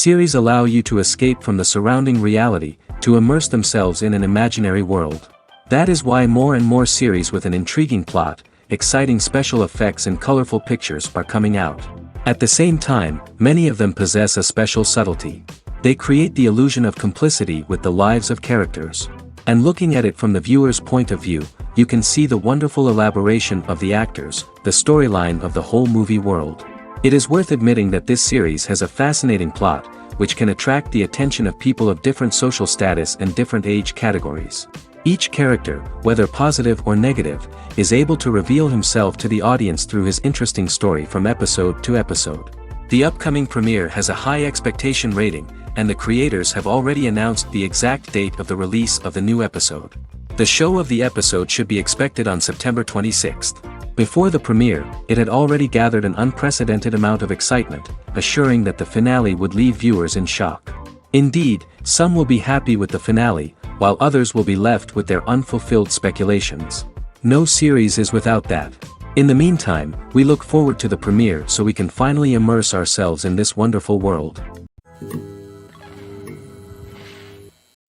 Series allow you to escape from the surrounding reality, to immerse themselves in an imaginary world. That is why more and more series with an intriguing plot, exciting special effects and colorful pictures are coming out. At the same time, many of them possess a special subtlety. They create the illusion of complicity with the lives of characters. And looking at it from the viewer's point of view, you can see the wonderful elaboration of the actors, the storyline of the whole movie world. It is worth admitting that this series has a fascinating plot, which can attract the attention of people of different social status and different age categories. Each character, whether positive or negative, is able to reveal himself to the audience through his interesting story from episode to episode. The upcoming premiere has a high expectation rating, and the creators have already announced the exact date of the release of the new episode. The show of the episode should be expected on September 26th. Before the premiere, it had already gathered an unprecedented amount of excitement, assuring that the finale would leave viewers in shock. Indeed, some will be happy with the finale, while others will be left with their unfulfilled speculations. No series is without that. In the meantime, we look forward to the premiere so we can finally immerse ourselves in this wonderful world.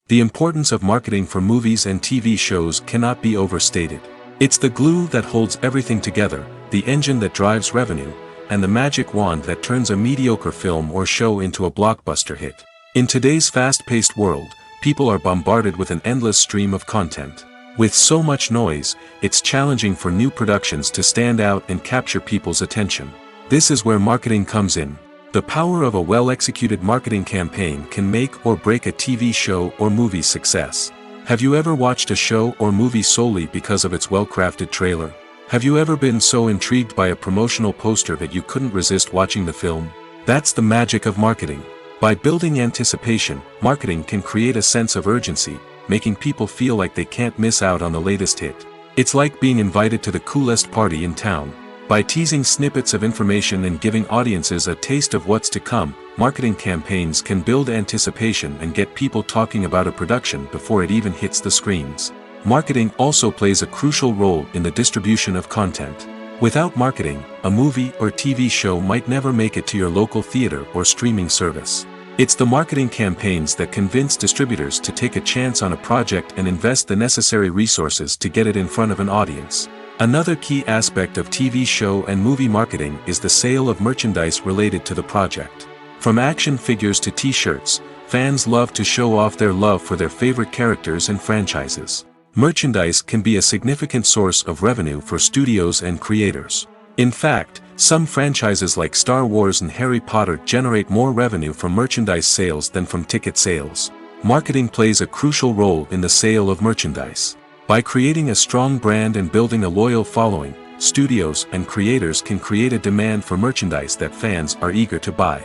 The importance of marketing for movies and TV shows cannot be overstated. It's the glue that holds everything together, the engine that drives revenue, and the magic wand that turns a mediocre film or show into a blockbuster hit. In today's fast-paced world, people are bombarded with an endless stream of content. With so much noise, it's challenging for new productions to stand out and capture people's attention. This is where marketing comes in. The power of a well-executed marketing campaign can make or break a TV show or movie's success. Have you ever watched a show or movie solely because of its well-crafted trailer? Have you ever been so intrigued by a promotional poster that you couldn't resist watching the film? That's the magic of marketing. By building anticipation, marketing can create a sense of urgency, making people feel like they can't miss out on the latest hit. It's like being invited to the coolest party in town. By teasing snippets of information and giving audiences a taste of what's to come, marketing campaigns can build anticipation and get people talking about a production before it even hits the screens. Marketing also plays a crucial role in the distribution of content. Without marketing, a movie or TV show might never make it to your local theater or streaming service. It's the marketing campaigns that convince distributors to take a chance on a project and invest the necessary resources to get it in front of an audience. Another key aspect of TV show and movie marketing is the sale of merchandise related to the project. From action figures to t-shirts, fans love to show off their love for their favorite characters and franchises. Merchandise can be a significant source of revenue for studios and creators. In fact, some franchises like Star Wars and Harry Potter generate more revenue from merchandise sales than from ticket sales. Marketing plays a crucial role in the sale of merchandise. By creating a strong brand and building a loyal following, studios and creators can create a demand for merchandise that fans are eager to buy.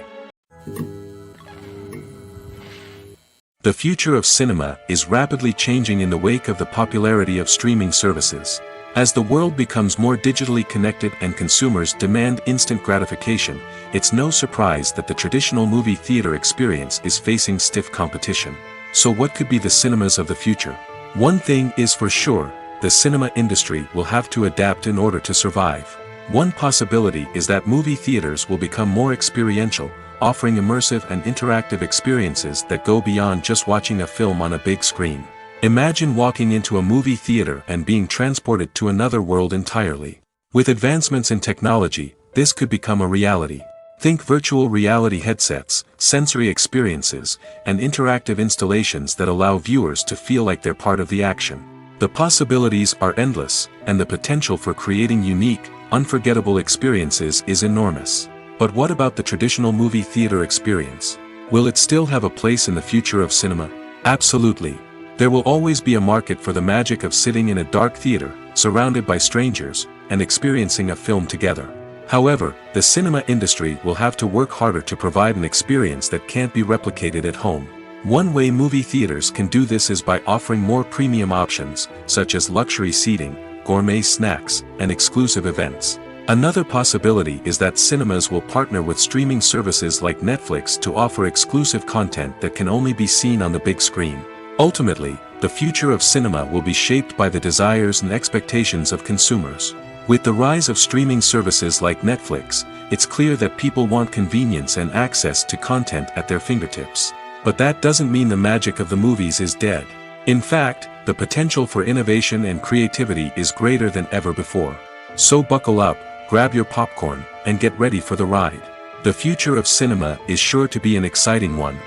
The future of cinema is rapidly changing in the wake of the popularity of streaming services. As the world becomes more digitally connected and consumers demand instant gratification, it's no surprise that the traditional movie theater experience is facing stiff competition. So what could be the cinemas of the future? One thing is for sure, the cinema industry will have to adapt in order to survive. One possibility is that movie theaters will become more experiential, offering immersive and interactive experiences that go beyond just watching a film on a big screen. Imagine walking into a movie theater and being transported to another world entirely. With advancements in technology, this could become a reality. Think virtual reality headsets, sensory experiences, and interactive installations that allow viewers to feel like they're part of the action. The possibilities are endless, and the potential for creating unique, unforgettable experiences is enormous. But what about the traditional movie theater experience? Will it still have a place in the future of cinema? Absolutely. There will always be a market for the magic of sitting in a dark theater, surrounded by strangers, and experiencing a film together. However, the cinema industry will have to work harder to provide an experience that can't be replicated at home. One way movie theaters can do this is by offering more premium options, such as luxury seating, gourmet snacks, and exclusive events. Another possibility is that cinemas will partner with streaming services like Netflix to offer exclusive content that can only be seen on the big screen. Ultimately, the future of cinema will be shaped by the desires and expectations of consumers. With the rise of streaming services like Netflix, it's clear that people want convenience and access to content at their fingertips. But that doesn't mean the magic of the movies is dead. In fact, the potential for innovation and creativity is greater than ever before. So buckle up, grab your popcorn, and get ready for the ride. The future of cinema is sure to be an exciting one.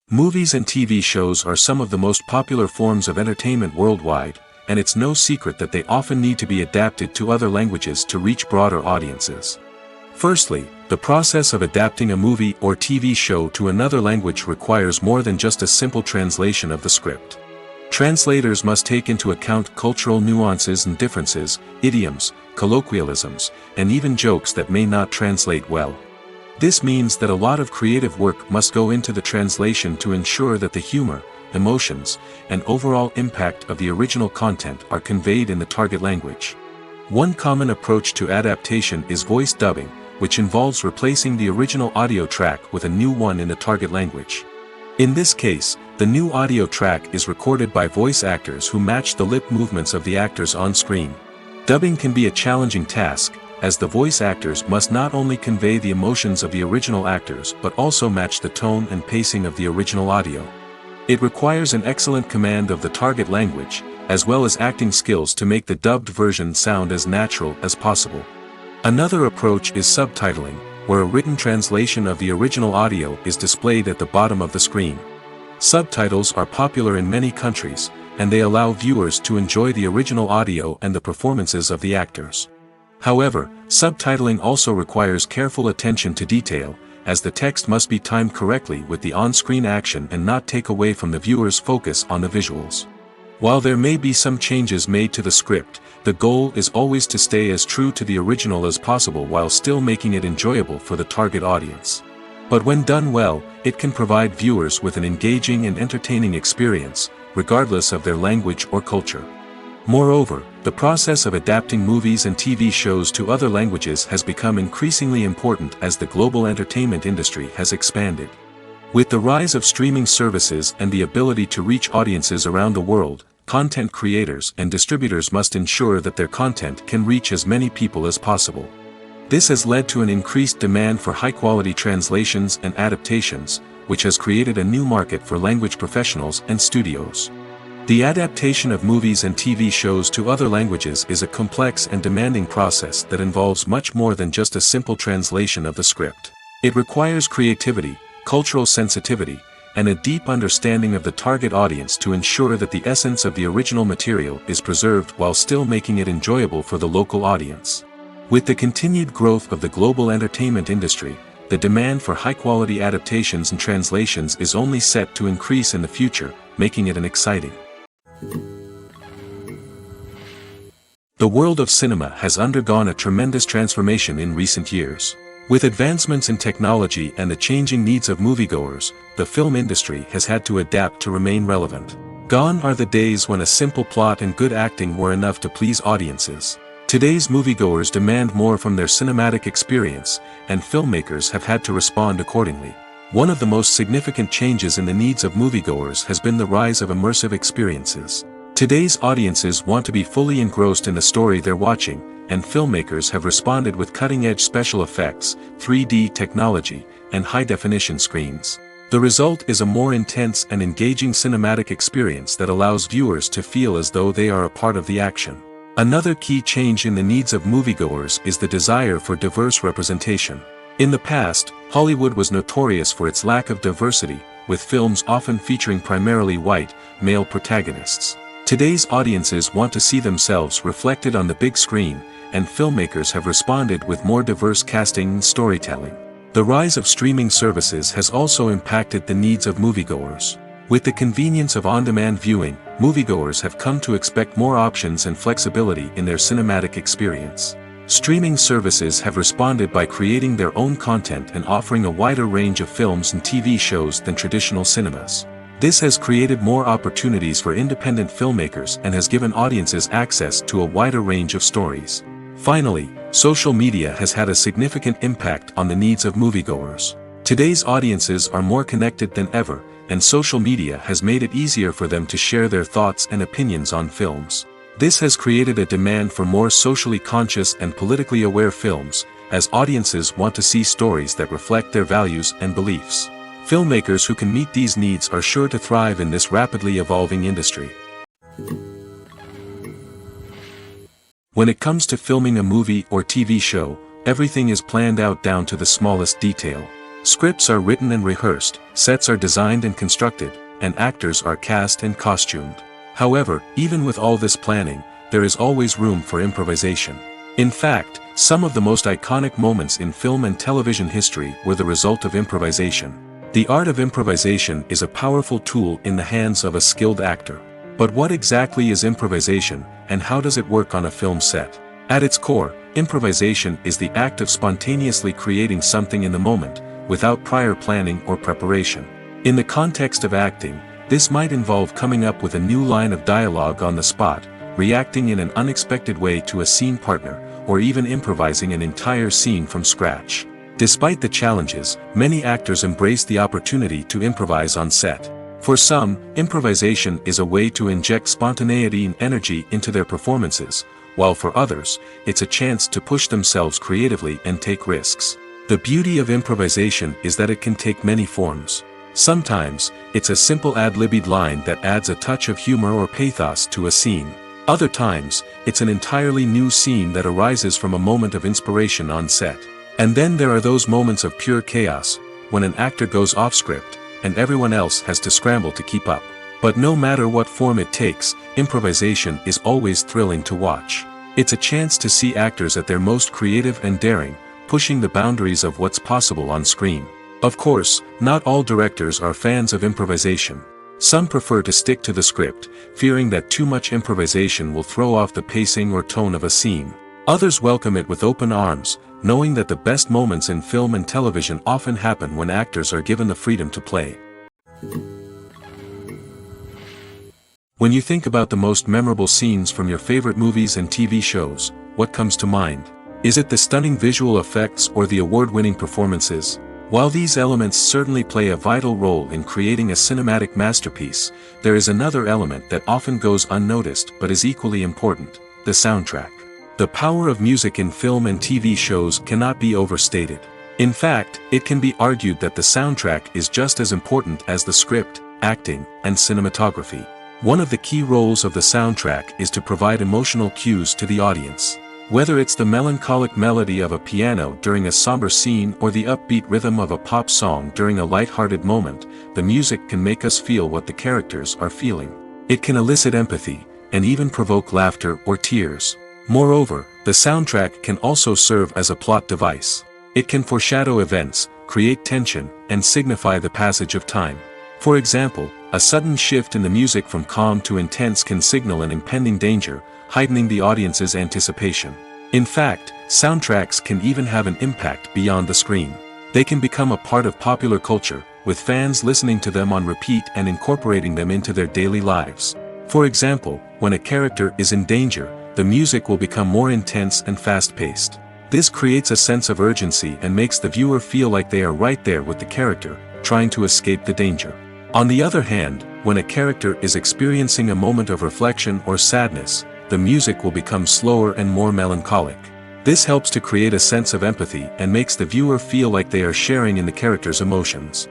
Movies and TV shows are some of the most popular forms of entertainment worldwide, and it's no secret that they often need to be adapted to other languages to reach broader audiences. Firstly, the process of adapting a movie or TV show to another language requires more than just a simple translation of the script. Translators must take into account cultural nuances and differences, idioms, colloquialisms, and even jokes that may not translate well. This means that a lot of creative work must go into the translation to ensure that the humor, emotions, and overall impact of the original content are conveyed in the target language. One common approach to adaptation is voice dubbing, which involves replacing the original audio track with a new one in the target language. In this case, the new audio track is recorded by voice actors who match the lip movements of the actors on screen. Dubbing can be a challenging task, as the voice actors must not only convey the emotions of the original actors but also match the tone and pacing of the original audio. It requires an excellent command of the target language, as well as acting skills to make the dubbed version sound as natural as possible. Another approach is subtitling, where a written translation of the original audio is displayed at the bottom of the screen. Subtitles are popular in many countries, and they allow viewers to enjoy the original audio and the performances of the actors. However, subtitling also requires careful attention to detail, as the text must be timed correctly with the on-screen action and not take away from the viewer's focus on the visuals. While there may be some changes made to the script, the goal is always to stay as true to the original as possible while still making it enjoyable for the target audience. But when done well, it can provide viewers with an engaging and entertaining experience, regardless of their language or culture. Moreover, the process of adapting movies and TV shows to other languages has become increasingly important as the global entertainment industry has expanded. With the rise of streaming services and the ability to reach audiences around the world, content creators and distributors must ensure that their content can reach as many people as possible. This has led to an increased demand for high-quality translations and adaptations, which has created a new market for language professionals and studios. The adaptation of movies and TV shows to other languages is a complex and demanding process that involves much more than just a simple translation of the script. It requires creativity, cultural sensitivity, and a deep understanding of the target audience to ensure that the essence of the original material is preserved while still making it enjoyable for the local audience. With the continued growth of the global entertainment industry, the demand for high-quality adaptations and translations is only set to increase in the future, making it an exciting. The world of cinema has undergone a tremendous transformation in recent years. With advancements in technology and the changing needs of moviegoers, the film industry has had to adapt to remain relevant. Gone are the days when a simple plot and good acting were enough to please audiences. Today's moviegoers demand more from their cinematic experience, and filmmakers have had to respond accordingly. One of the most significant changes in the needs of moviegoers has been the rise of immersive experiences. Today's audiences want to be fully engrossed in the story they're watching, and filmmakers have responded with cutting-edge special effects, 3D technology, and high-definition screens. The result is a more intense and engaging cinematic experience that allows viewers to feel as though they are a part of the action. Another key change in the needs of moviegoers is the desire for diverse representation. In the past, Hollywood was notorious for its lack of diversity, with films often featuring primarily white, male protagonists. Today's audiences want to see themselves reflected on the big screen, and filmmakers have responded with more diverse casting and storytelling. The rise of streaming services has also impacted the needs of moviegoers. With the convenience of on-demand viewing, moviegoers have come to expect more options and flexibility in their cinematic experience. Streaming services have responded by creating their own content and offering a wider range of films and TV shows than traditional cinemas. This has created more opportunities for independent filmmakers and has given audiences access to a wider range of stories. Finally, social media has had a significant impact on the needs of moviegoers. Today's audiences are more connected than ever, and social media has made it easier for them to share their thoughts and opinions on films. This has created a demand for more socially conscious and politically aware films, as audiences want to see stories that reflect their values and beliefs. Filmmakers who can meet these needs are sure to thrive in this rapidly evolving industry. When it comes to filming a movie or TV show, everything is planned out down to the smallest detail. Scripts are written and rehearsed, sets are designed and constructed, and actors are cast and costumed. However, even with all this planning, there is always room for improvisation. In fact, some of the most iconic moments in film and television history were the result of improvisation. The art of improvisation is a powerful tool in the hands of a skilled actor. But what exactly is improvisation, and how does it work on a film set? At its core, improvisation is the act of spontaneously creating something in the moment, without prior planning or preparation. In the context of acting, this might involve coming up with a new line of dialogue on the spot, reacting in an unexpected way to a scene partner, or even improvising an entire scene from scratch. Despite the challenges, many actors embrace the opportunity to improvise on set. For some, improvisation is a way to inject spontaneity and energy into their performances, while for others, it's a chance to push themselves creatively and take risks. The beauty of improvisation is that it can take many forms. Sometimes, it's a simple ad-libbed line that adds a touch of humor or pathos to a scene. Other times, it's an entirely new scene that arises from a moment of inspiration on set. And then there are those moments of pure chaos, when an actor goes off script, and everyone else has to scramble to keep up. But no matter what form it takes, improvisation is always thrilling to watch. It's a chance to see actors at their most creative and daring, pushing the boundaries of what's possible on screen. Of course, not all directors are fans of improvisation. Some prefer to stick to the script, fearing that too much improvisation will throw off the pacing or tone of a scene. Others welcome it with open arms, knowing that the best moments in film and television often happen when actors are given the freedom to play. When you think about the most memorable scenes from your favorite movies and TV shows, what comes to mind? Is it the stunning visual effects or the award-winning performances? While these elements certainly play a vital role in creating a cinematic masterpiece, there is another element that often goes unnoticed but is equally important: the soundtrack. The power of music in film and TV shows cannot be overstated. In fact, it can be argued that the soundtrack is just as important as the script, acting, and cinematography. One of the key roles of the soundtrack is to provide emotional cues to the audience. Whether it's the melancholic melody of a piano during a somber scene or the upbeat rhythm of a pop song during a light-hearted moment, the music can make us feel what the characters are feeling. It can elicit empathy, and even provoke laughter or tears. Moreover, the soundtrack can also serve as a plot device. It can foreshadow events, create tension, and signify the passage of time. For example, a sudden shift in the music from calm to intense can signal an impending danger, heightening the audience's anticipation. In fact, soundtracks can even have an impact beyond the screen. They can become a part of popular culture, with fans listening to them on repeat and incorporating them into their daily lives. For example, when a character is in danger, the music will become more intense and fast-paced. This creates a sense of urgency and makes the viewer feel like they are right there with the character, trying to escape the danger. On the other hand, when a character is experiencing a moment of reflection or sadness, the music will become slower and more melancholic. This helps to create a sense of empathy and makes the viewer feel like they are sharing in the character's emotions.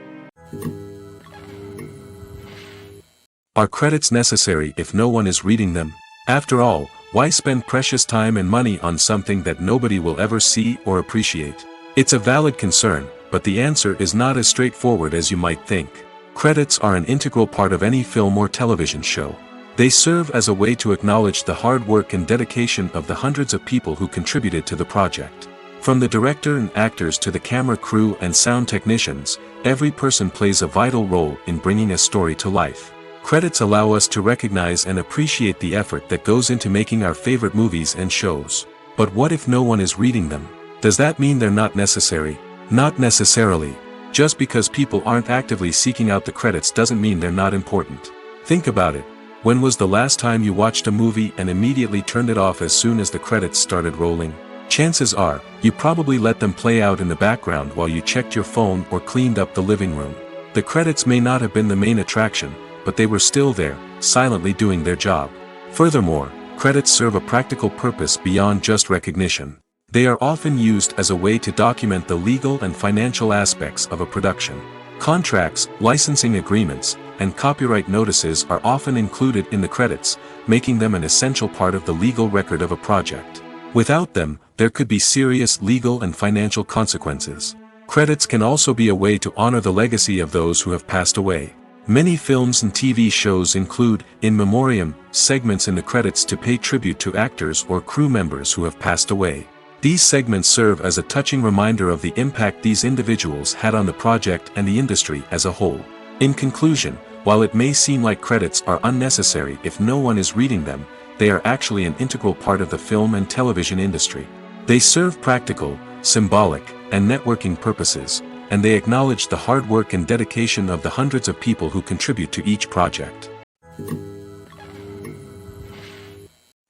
Are credits necessary if no one is reading them? After all, why spend precious time and money on something that nobody will ever see or appreciate? It's a valid concern, but the answer is not as straightforward as you might think. Credits are an integral part of any film or television show. They serve as a way to acknowledge the hard work and dedication of the hundreds of people who contributed to the project. From the director and actors to the camera crew and sound technicians, every person plays a vital role in bringing a story to life. Credits allow us to recognize and appreciate the effort that goes into making our favorite movies and shows. But what if no one is reading them? Does that mean they're not necessary? Not necessarily. Just because people aren't actively seeking out the credits doesn't mean they're not important. Think about it. When was the last time you watched a movie and immediately turned it off as soon as the credits started rolling? Chances are, you probably let them play out in the background while you checked your phone or cleaned up the living room. The credits may not have been the main attraction, but they were still there, silently doing their job. Furthermore, credits serve a practical purpose beyond just recognition. They are often used as a way to document the legal and financial aspects of a production. Contracts, licensing agreements, and copyright notices are often included in the credits, making them an essential part of the legal record of a project. Without them, there could be serious legal and financial consequences. Credits can also be a way to honor the legacy of those who have passed away. Many films and TV shows include, in memoriam, segments in the credits to pay tribute to actors or crew members who have passed away. These segments serve as a touching reminder of the impact these individuals had on the project and the industry as a whole. In conclusion, while it may seem like credits are unnecessary if no one is reading them, they are actually an integral part of the film and television industry. They serve practical, symbolic, and networking purposes, and they acknowledge the hard work and dedication of the hundreds of people who contribute to each project.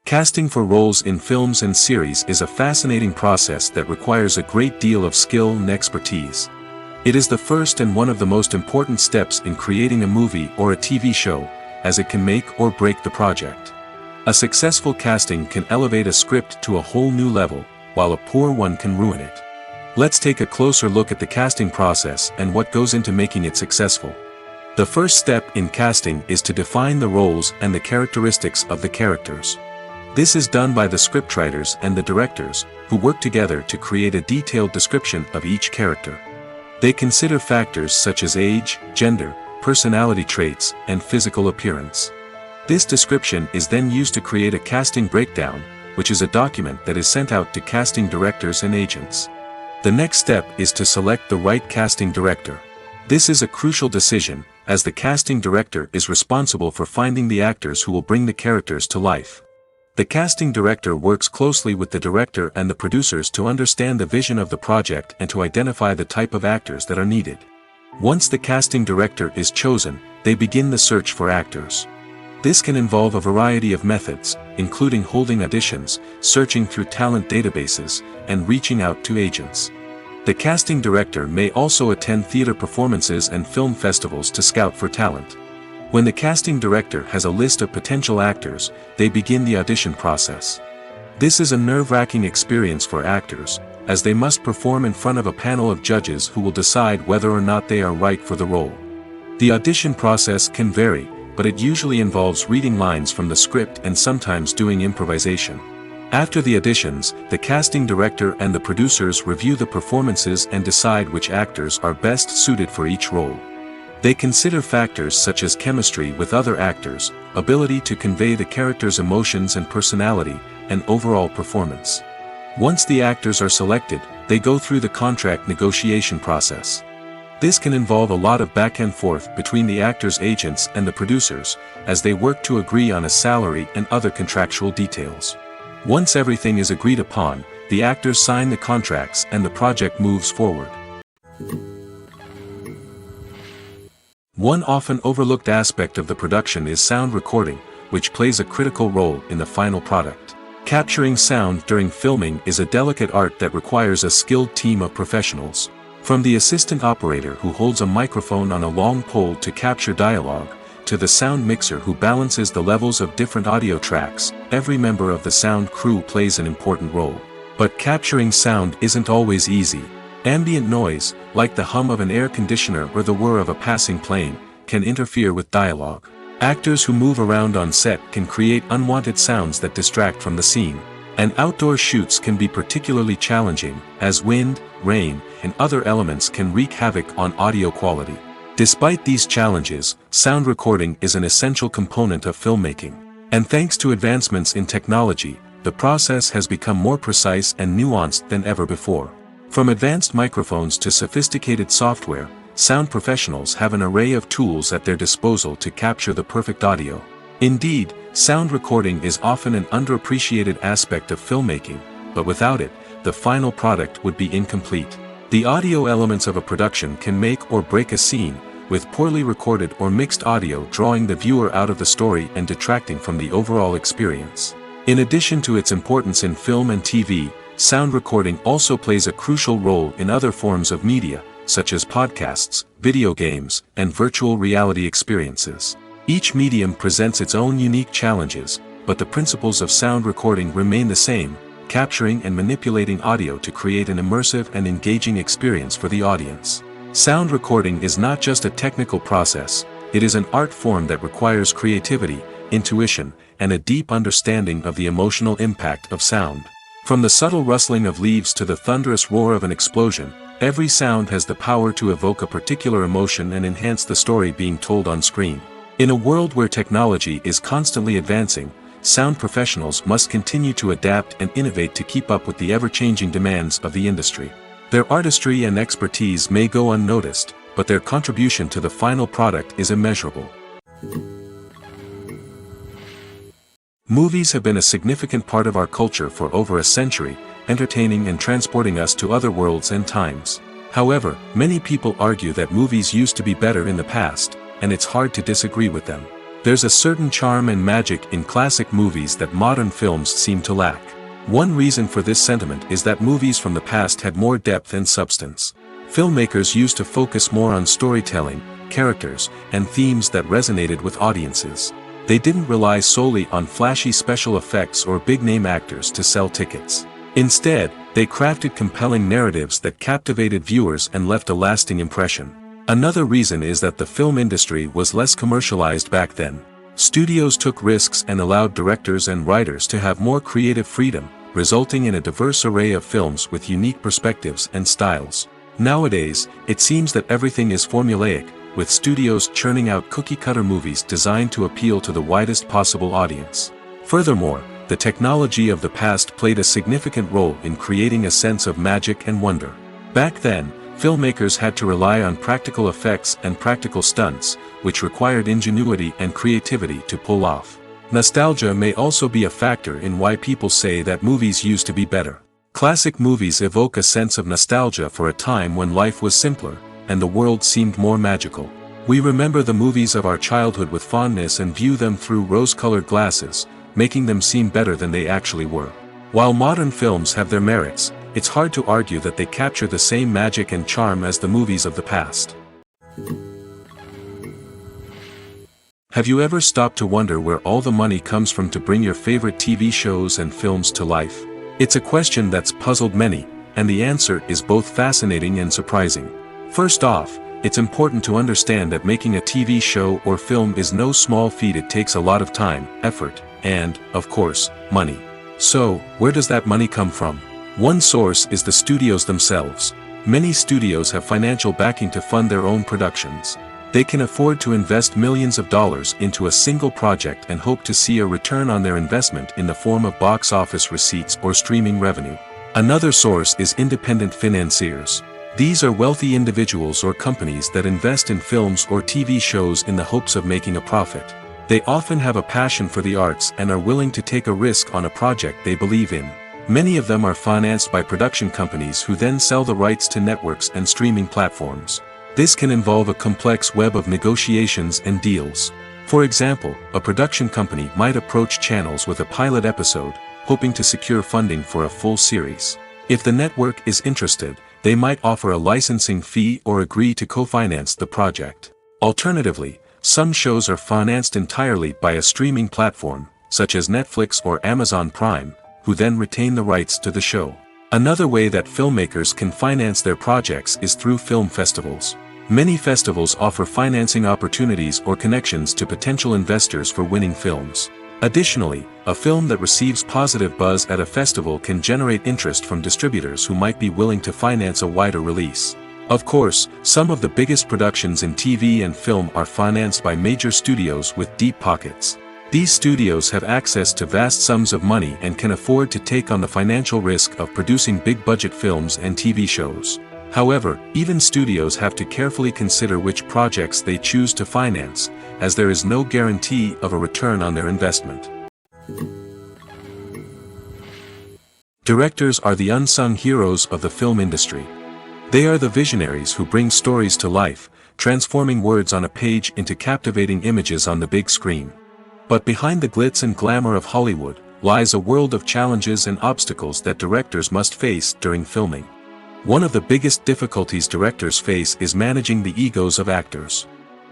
Casting for roles in films and series is a fascinating process that requires a great deal of skill and expertise. It is the first and one of the most important steps in creating a movie or a TV show, as it can make or break the project. A successful casting can elevate a script to a whole new level, while a poor one can ruin it. Let's take a closer look at the casting process and what goes into making it successful. The first step in casting is to define the roles and the characteristics of the characters. This is done by the scriptwriters and the directors, who work together to create a detailed description of each character. They consider factors such as age, gender, personality traits, and physical appearance. This description is then used to create a casting breakdown, which is a document that is sent out to casting directors and agents. The next step is to select the right casting director. This is a crucial decision, as the casting director is responsible for finding the actors who will bring the characters to life. The casting director works closely with the director and the producers to understand the vision of the project and to identify the type of actors that are needed. Once the casting director is chosen, they begin the search for actors. This can involve a variety of methods, including holding auditions, searching through talent databases, and reaching out to agents. The casting director may also attend theater performances and film festivals to scout for talent. When the casting director has a list of potential actors, they begin the audition process. This is a nerve-wracking experience for actors, as they must perform in front of a panel of judges who will decide whether or not they are right for the role. The audition process can vary, but it usually involves reading lines from the script and sometimes doing improvisation. After the auditions, the casting director and the producers review the performances and decide which actors are best suited for each role. They consider factors such as chemistry with other actors, ability to convey the character's emotions and personality, and overall performance. Once the actors are selected, they go through the contract negotiation process. This can involve a lot of back and forth between the actors' agents and the producers, as they work to agree on a salary and other contractual details. Once everything is agreed upon, the actors sign the contracts and the project moves forward. One often overlooked aspect of the production is sound recording, which plays a critical role in the final product. Capturing sound during filming is a delicate art that requires a skilled team of professionals. From the assistant operator who holds a microphone on a long pole to capture dialogue, to the sound mixer who balances the levels of different audio tracks, every member of the sound crew plays an important role. But capturing sound isn't always easy. Ambient noise, like the hum of an air conditioner or the whir of a passing plane, can interfere with dialogue. Actors who move around on set can create unwanted sounds that distract from the scene. And outdoor shoots can be particularly challenging, as wind, rain, and other elements can wreak havoc on audio quality. Despite these challenges, sound recording is an essential component of filmmaking. And thanks to advancements in technology, the process has become more precise and nuanced than ever before. From advanced microphones to sophisticated software, sound professionals have an array of tools at their disposal to capture the perfect audio. Indeed, sound recording is often an underappreciated aspect of filmmaking, but without it, the final product would be incomplete. The audio elements of a production can make or break a scene, with poorly recorded or mixed audio drawing the viewer out of the story and detracting from the overall experience. In addition to its importance in film and TV, sound recording also plays a crucial role in other forms of media, such as podcasts, video games, and virtual reality experiences. Each medium presents its own unique challenges, but the principles of sound recording remain the same, capturing and manipulating audio to create an immersive and engaging experience for the audience. Sound recording is not just a technical process, it is an art form that requires creativity, intuition, and a deep understanding of the emotional impact of sound. From the subtle rustling of leaves to the thunderous roar of an explosion, every sound has the power to evoke a particular emotion and enhance the story being told on screen. In a world where technology is constantly advancing, sound professionals must continue to adapt and innovate to keep up with the ever-changing demands of the industry. Their artistry and expertise may go unnoticed, but their contribution to the final product is immeasurable. Movies have been a significant part of our culture for over a century, entertaining and transporting us to other worlds and times. However, many people argue that movies used to be better in the past, and it's hard to disagree with them. There's a certain charm and magic in classic movies that modern films seem to lack. One reason for this sentiment is that movies from the past had more depth and substance. Filmmakers used to focus more on storytelling, characters, and themes that resonated with audiences. They didn't rely solely on flashy special effects or big-name actors to sell tickets. Instead, they crafted compelling narratives that captivated viewers and left a lasting impression. Another reason is that the film industry was less commercialized back then. Studios took risks and allowed directors and writers to have more creative freedom, resulting in a diverse array of films with unique perspectives and styles. Nowadays, it seems that everything is formulaic, with studios churning out cookie-cutter movies designed to appeal to the widest possible audience. Furthermore, the technology of the past played a significant role in creating a sense of magic and wonder. Back then, filmmakers had to rely on practical effects and practical stunts, which required ingenuity and creativity to pull off. Nostalgia may also be a factor in why people say that movies used to be better. Classic movies evoke a sense of nostalgia for a time when life was simpler, and the world seemed more magical. We remember the movies of our childhood with fondness and view them through rose-colored glasses, making them seem better than they actually were. While modern films have their merits, it's hard to argue that they capture the same magic and charm as the movies of the past. Have you ever stopped to wonder where all the money comes from to bring your favorite TV shows and films to life? It's a question that's puzzled many, and the answer is both fascinating and surprising. First off, it's important to understand that making a TV show or film is no small feat. It takes a lot of time, effort, and, of course, money. So, where does that money come from? One source is the studios themselves. Many studios have financial backing to fund their own productions. They can afford to invest millions of dollars into a single project and hope to see a return on their investment in the form of box office receipts or streaming revenue. Another source is independent financiers. These are wealthy individuals or companies that invest in films or TV shows in the hopes of making a profit. They often have a passion for the arts and are willing to take a risk on a project they believe in. Many of them are financed by production companies who then sell the rights to networks and streaming platforms. This can involve a complex web of negotiations and deals. For example, a production company might approach channels with a pilot episode, hoping to secure funding for a full series. If the network is interested, they might offer a licensing fee or agree to co-finance the project. Alternatively, some shows are financed entirely by a streaming platform, such as Netflix or Amazon Prime, who then retain the rights to the show. Another way that filmmakers can finance their projects is through film festivals. Many festivals offer financing opportunities or connections to potential investors for winning films. Additionally, a film that receives positive buzz at a festival can generate interest from distributors who might be willing to finance a wider release. Of course, some of the biggest productions in TV and film are financed by major studios with deep pockets. These studios have access to vast sums of money and can afford to take on the financial risk of producing big-budget films and TV shows. However, even studios have to carefully consider which projects they choose to finance, as there is no guarantee of a return on their investment. Directors are the unsung heroes of the film industry. They are the visionaries who bring stories to life, transforming words on a page into captivating images on the big screen. But behind the glitz and glamour of Hollywood lies a world of challenges and obstacles that directors must face during filming. One of the biggest difficulties directors face is managing the egos of actors.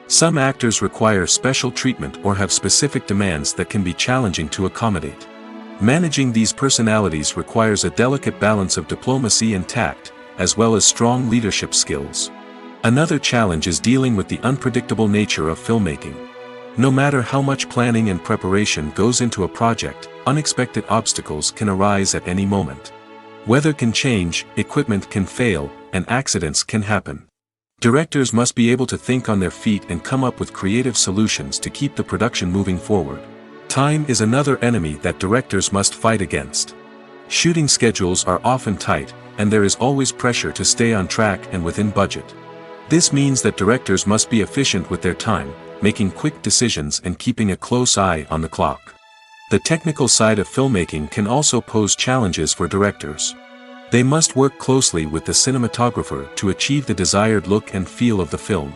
Some actors require special treatment or have specific demands that can be challenging to accommodate. Managing these personalities requires a delicate balance of diplomacy and tact, as well as strong leadership skills. Another challenge is dealing with the unpredictable nature of filmmaking. No matter how much planning and preparation goes into a project, unexpected obstacles can arise at any moment. Weather can change, equipment can fail, and accidents can happen. Directors must be able to think on their feet and come up with creative solutions to keep the production moving forward. Time is another enemy that directors must fight against. Shooting schedules are often tight, and there is always pressure to stay on track and within budget. This means that directors must be efficient with their time, making quick decisions and keeping a close eye on the clock. The technical side of filmmaking can also pose challenges for directors. They must work closely with the cinematographer to achieve the desired look and feel of the film.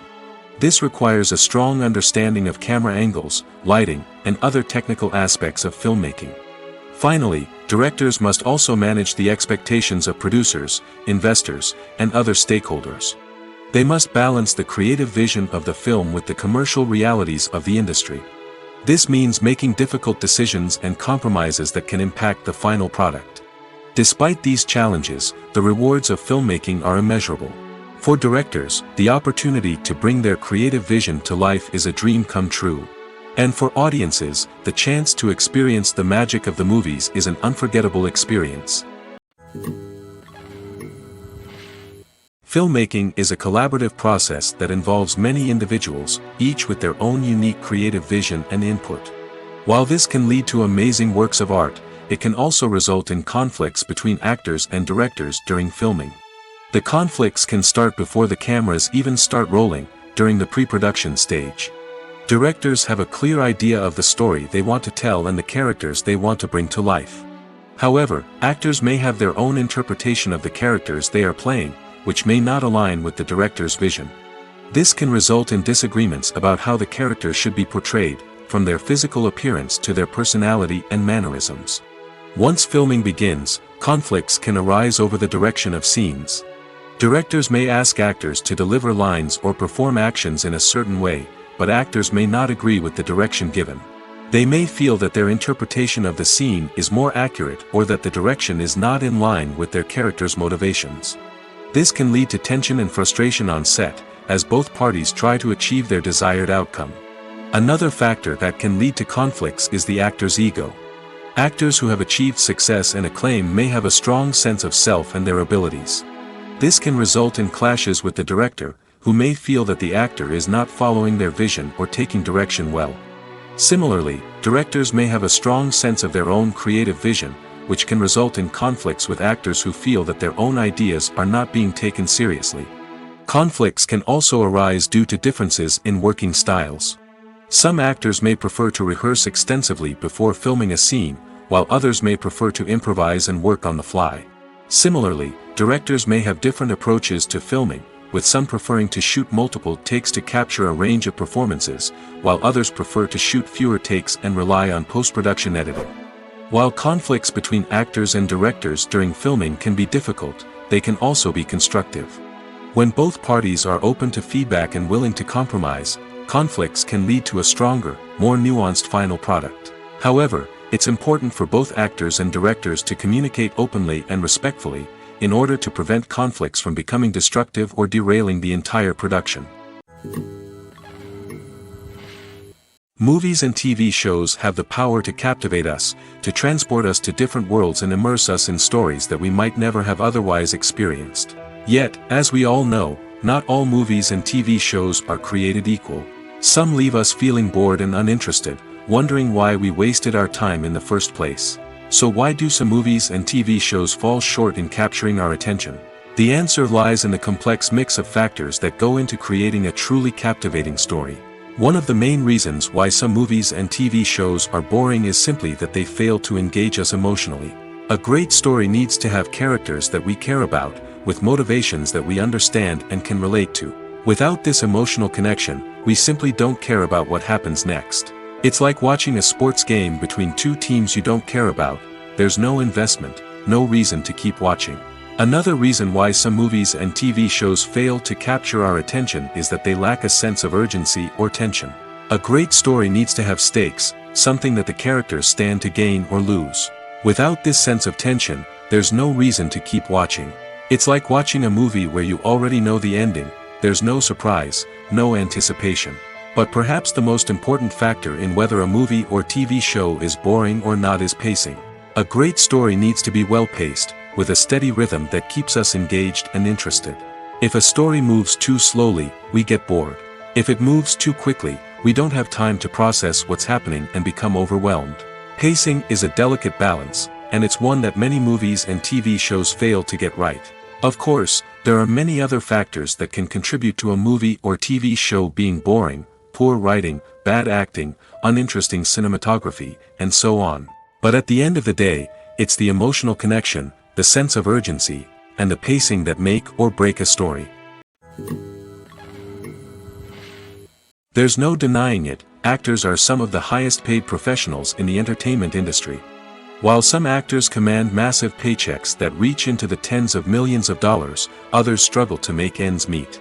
This requires a strong understanding of camera angles, lighting, and other technical aspects of filmmaking. Finally, directors must also manage the expectations of producers, investors, and other stakeholders. They must balance the creative vision of the film with the commercial realities of the industry. This means making difficult decisions and compromises that can impact the final product. Despite these challenges, the rewards of filmmaking are immeasurable. For directors, the opportunity to bring their creative vision to life is a dream come true. And for audiences, the chance to experience the magic of the movies is an unforgettable experience. Filmmaking is a collaborative process that involves many individuals, each with their own unique creative vision and input. While this can lead to amazing works of art, it can also result in conflicts between actors and directors during filming. The conflicts can start before the cameras even start rolling, during the pre-production stage. Directors have a clear idea of the story they want to tell and the characters they want to bring to life. However, actors may have their own interpretation of the characters they are playing, which may not align with the director's vision. This can result in disagreements about how the characters should be portrayed, from their physical appearance to their personality and mannerisms. Once filming begins, conflicts can arise over the direction of scenes. Directors may ask actors to deliver lines or perform actions in a certain way, but actors may not agree with the direction given. They may feel that their interpretation of the scene is more accurate or that the direction is not in line with their character's motivations. This can lead to tension and frustration on set, as both parties try to achieve their desired outcome. Another factor that can lead to conflicts is the actor's ego. Actors who have achieved success and acclaim may have a strong sense of self and their abilities. This can result in clashes with the director, who may feel that the actor is not following their vision or taking direction well. Similarly, directors may have a strong sense of their own creative vision, which can result in conflicts with actors who feel that their own ideas are not being taken seriously. Conflicts can also arise due to differences in working styles. Some actors may prefer to rehearse extensively before filming a scene, while others may prefer to improvise and work on the fly. Similarly, directors may have different approaches to filming, with some preferring to shoot multiple takes to capture a range of performances, while others prefer to shoot fewer takes and rely on post-production editing. While conflicts between actors and directors during filming can be difficult, they can also be constructive. When both parties are open to feedback and willing to compromise, conflicts can lead to a stronger, more nuanced final product. However, it's important for both actors and directors to communicate openly and respectfully, in order to prevent conflicts from becoming destructive or derailing the entire production. Movies and TV shows have the power to captivate us, to transport us to different worlds and immerse us in stories that we might never have otherwise experienced. Yet, as we all know, not all movies and TV shows are created equal. Some leave us feeling bored and uninterested, wondering why we wasted our time in the first place. So why do some movies and TV shows fall short in capturing our attention? The answer lies in the complex mix of factors that go into creating a truly captivating story. One of the main reasons why some movies and TV shows are boring is simply that they fail to engage us emotionally. A great story needs to have characters that we care about, with motivations that we understand and can relate to. Without this emotional connection, we simply don't care about what happens next. It's like watching a sports game between two teams you don't care about. There's no investment, no reason to keep watching. Another reason why some movies and TV shows fail to capture our attention is that they lack a sense of urgency or tension. A great story needs to have stakes, something that the characters stand to gain or lose. Without this sense of tension, there's no reason to keep watching. It's like watching a movie where you already know the ending, there's no surprise, no anticipation. But perhaps the most important factor in whether a movie or TV show is boring or not is pacing. A great story needs to be well-paced, with a steady rhythm that keeps us engaged and interested. If a story moves too slowly, we get bored. If it moves too quickly, we don't have time to process what's happening and become overwhelmed. Pacing is a delicate balance, and it's one that many movies and TV shows fail to get right. Of course, there are many other factors that can contribute to a movie or TV show being boring: poor writing, bad acting, uninteresting cinematography, and so on. But at the end of the day, it's the emotional connection, the sense of urgency, and the pacing that make or break a story. There's no denying it, actors are some of the highest paid professionals in the entertainment industry. While some actors command massive paychecks that reach into the tens of millions of dollars, others struggle to make ends meet.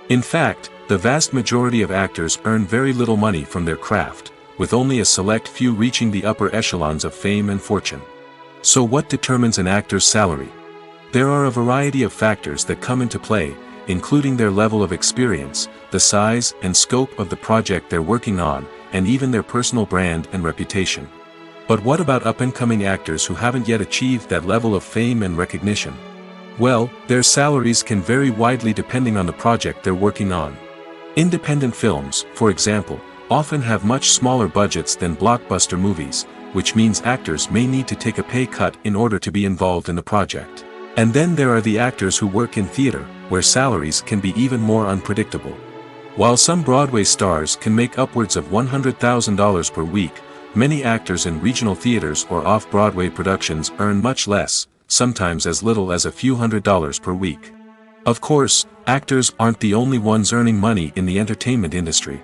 In fact, the vast majority of actors earn very little money from their craft, with only a select few reaching the upper echelons of fame and fortune. So what determines an actor's salary? There are a variety of factors that come into play, including their level of experience, the size and scope of the project they're working on, and even their personal brand and reputation. But what about up-and-coming actors who haven't yet achieved that level of fame and recognition? Well, their salaries can vary widely depending on the project they're working on. Independent films, for example, often have much smaller budgets than blockbuster movies, which means actors may need to take a pay cut in order to be involved in the project. And then there are the actors who work in theater, where salaries can be even more unpredictable. While some Broadway stars can make upwards of $100,000 per week, many actors in regional theaters or off-Broadway productions earn much less, sometimes as little as a few $100s per week. Of course, actors aren't the only ones earning money in the entertainment industry.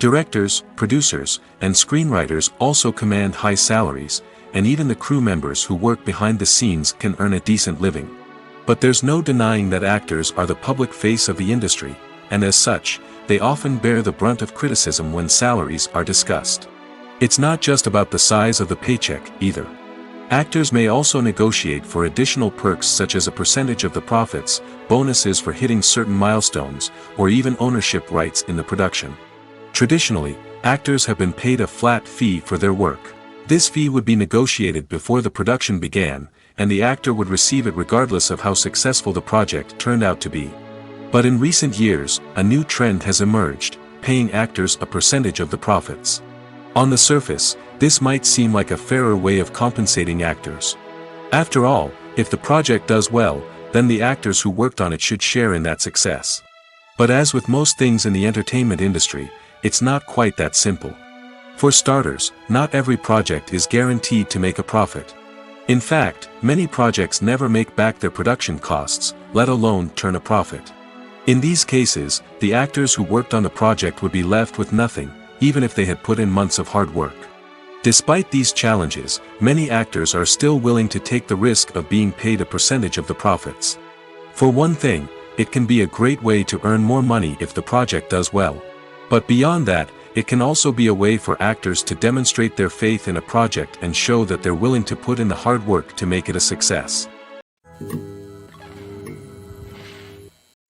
Directors, producers, and screenwriters also command high salaries, and even the crew members who work behind the scenes can earn a decent living. But there's no denying that actors are the public face of the industry, and as such, they often bear the brunt of criticism when salaries are discussed. It's not just about the size of the paycheck, either. Actors may also negotiate for additional perks such as a percentage of the profits, bonuses for hitting certain milestones, or even ownership rights in the production. Traditionally, actors have been paid a flat fee for their work. This fee would be negotiated before the production began, and the actor would receive it regardless of how successful the project turned out to be. But in recent years, a new trend has emerged, paying actors a percentage of the profits. On the surface, this might seem like a fairer way of compensating actors. After all, if the project does well, then the actors who worked on it should share in that success. But as with most things in the entertainment industry, it's not quite that simple. For starters, not every project is guaranteed to make a profit. In fact, many projects never make back their production costs, let alone turn a profit. In these cases, the actors who worked on the project would be left with nothing, even if they had put in months of hard work. Despite these challenges, many actors are still willing to take the risk of being paid a percentage of the profits. For one thing, it can be a great way to earn more money if the project does well. But beyond that, it can also be a way for actors to demonstrate their faith in a project and show that they're willing to put in the hard work to make it a success.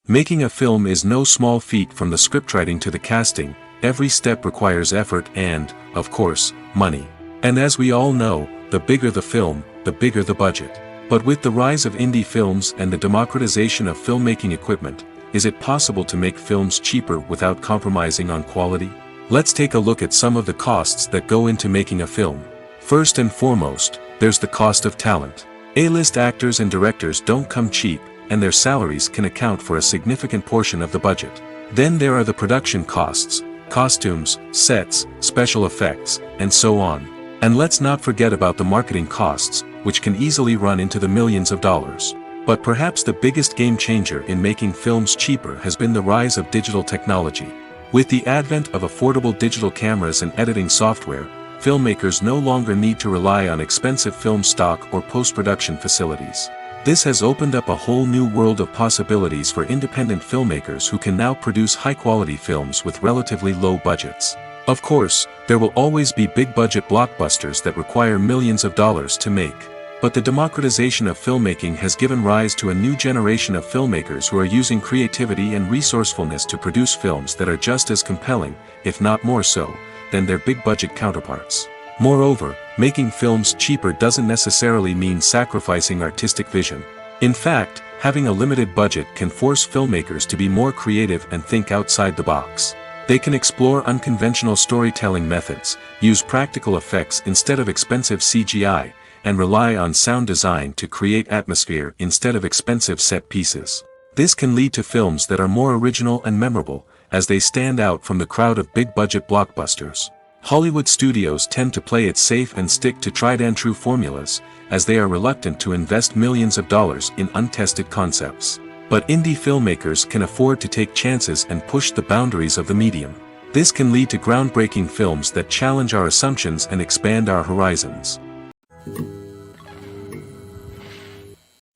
Making a film is no small feat. From the scriptwriting to the casting, every step requires effort and, of course, money. And as we all know, the bigger the film, the bigger the budget. But with the rise of indie films and the democratization of filmmaking equipment, is it possible to make films cheaper without compromising on quality? Let's take a look at some of the costs that go into making a film. First and foremost, there's the cost of talent. A-list actors and directors don't come cheap, and their salaries can account for a significant portion of the budget. Then there are the production costs, costumes, sets, special effects, and so on. And let's not forget about the marketing costs, which can easily run into the millions of dollars. But perhaps the biggest game changer in making films cheaper has been the rise of digital technology. With the advent of affordable digital cameras and editing software, filmmakers no longer need to rely on expensive film stock or post-production facilities. This has opened up a whole new world of possibilities for independent filmmakers who can now produce high-quality films with relatively low budgets. Of course, there will always be big-budget blockbusters that require millions of dollars to make. But the democratization of filmmaking has given rise to a new generation of filmmakers who are using creativity and resourcefulness to produce films that are just as compelling, if not more so, than their big-budget counterparts. Moreover, making films cheaper doesn't necessarily mean sacrificing artistic vision. In fact, having a limited budget can force filmmakers to be more creative and think outside the box. They can explore unconventional storytelling methods, use practical effects instead of expensive CGI, and rely on sound design to create atmosphere instead of expensive set pieces. This can lead to films that are more original and memorable, as they stand out from the crowd of big-budget blockbusters. Hollywood studios tend to play it safe and stick to tried-and-true formulas, as they are reluctant to invest millions of dollars in untested concepts. But indie filmmakers can afford to take chances and push the boundaries of the medium. This can lead to groundbreaking films that challenge our assumptions and expand our horizons.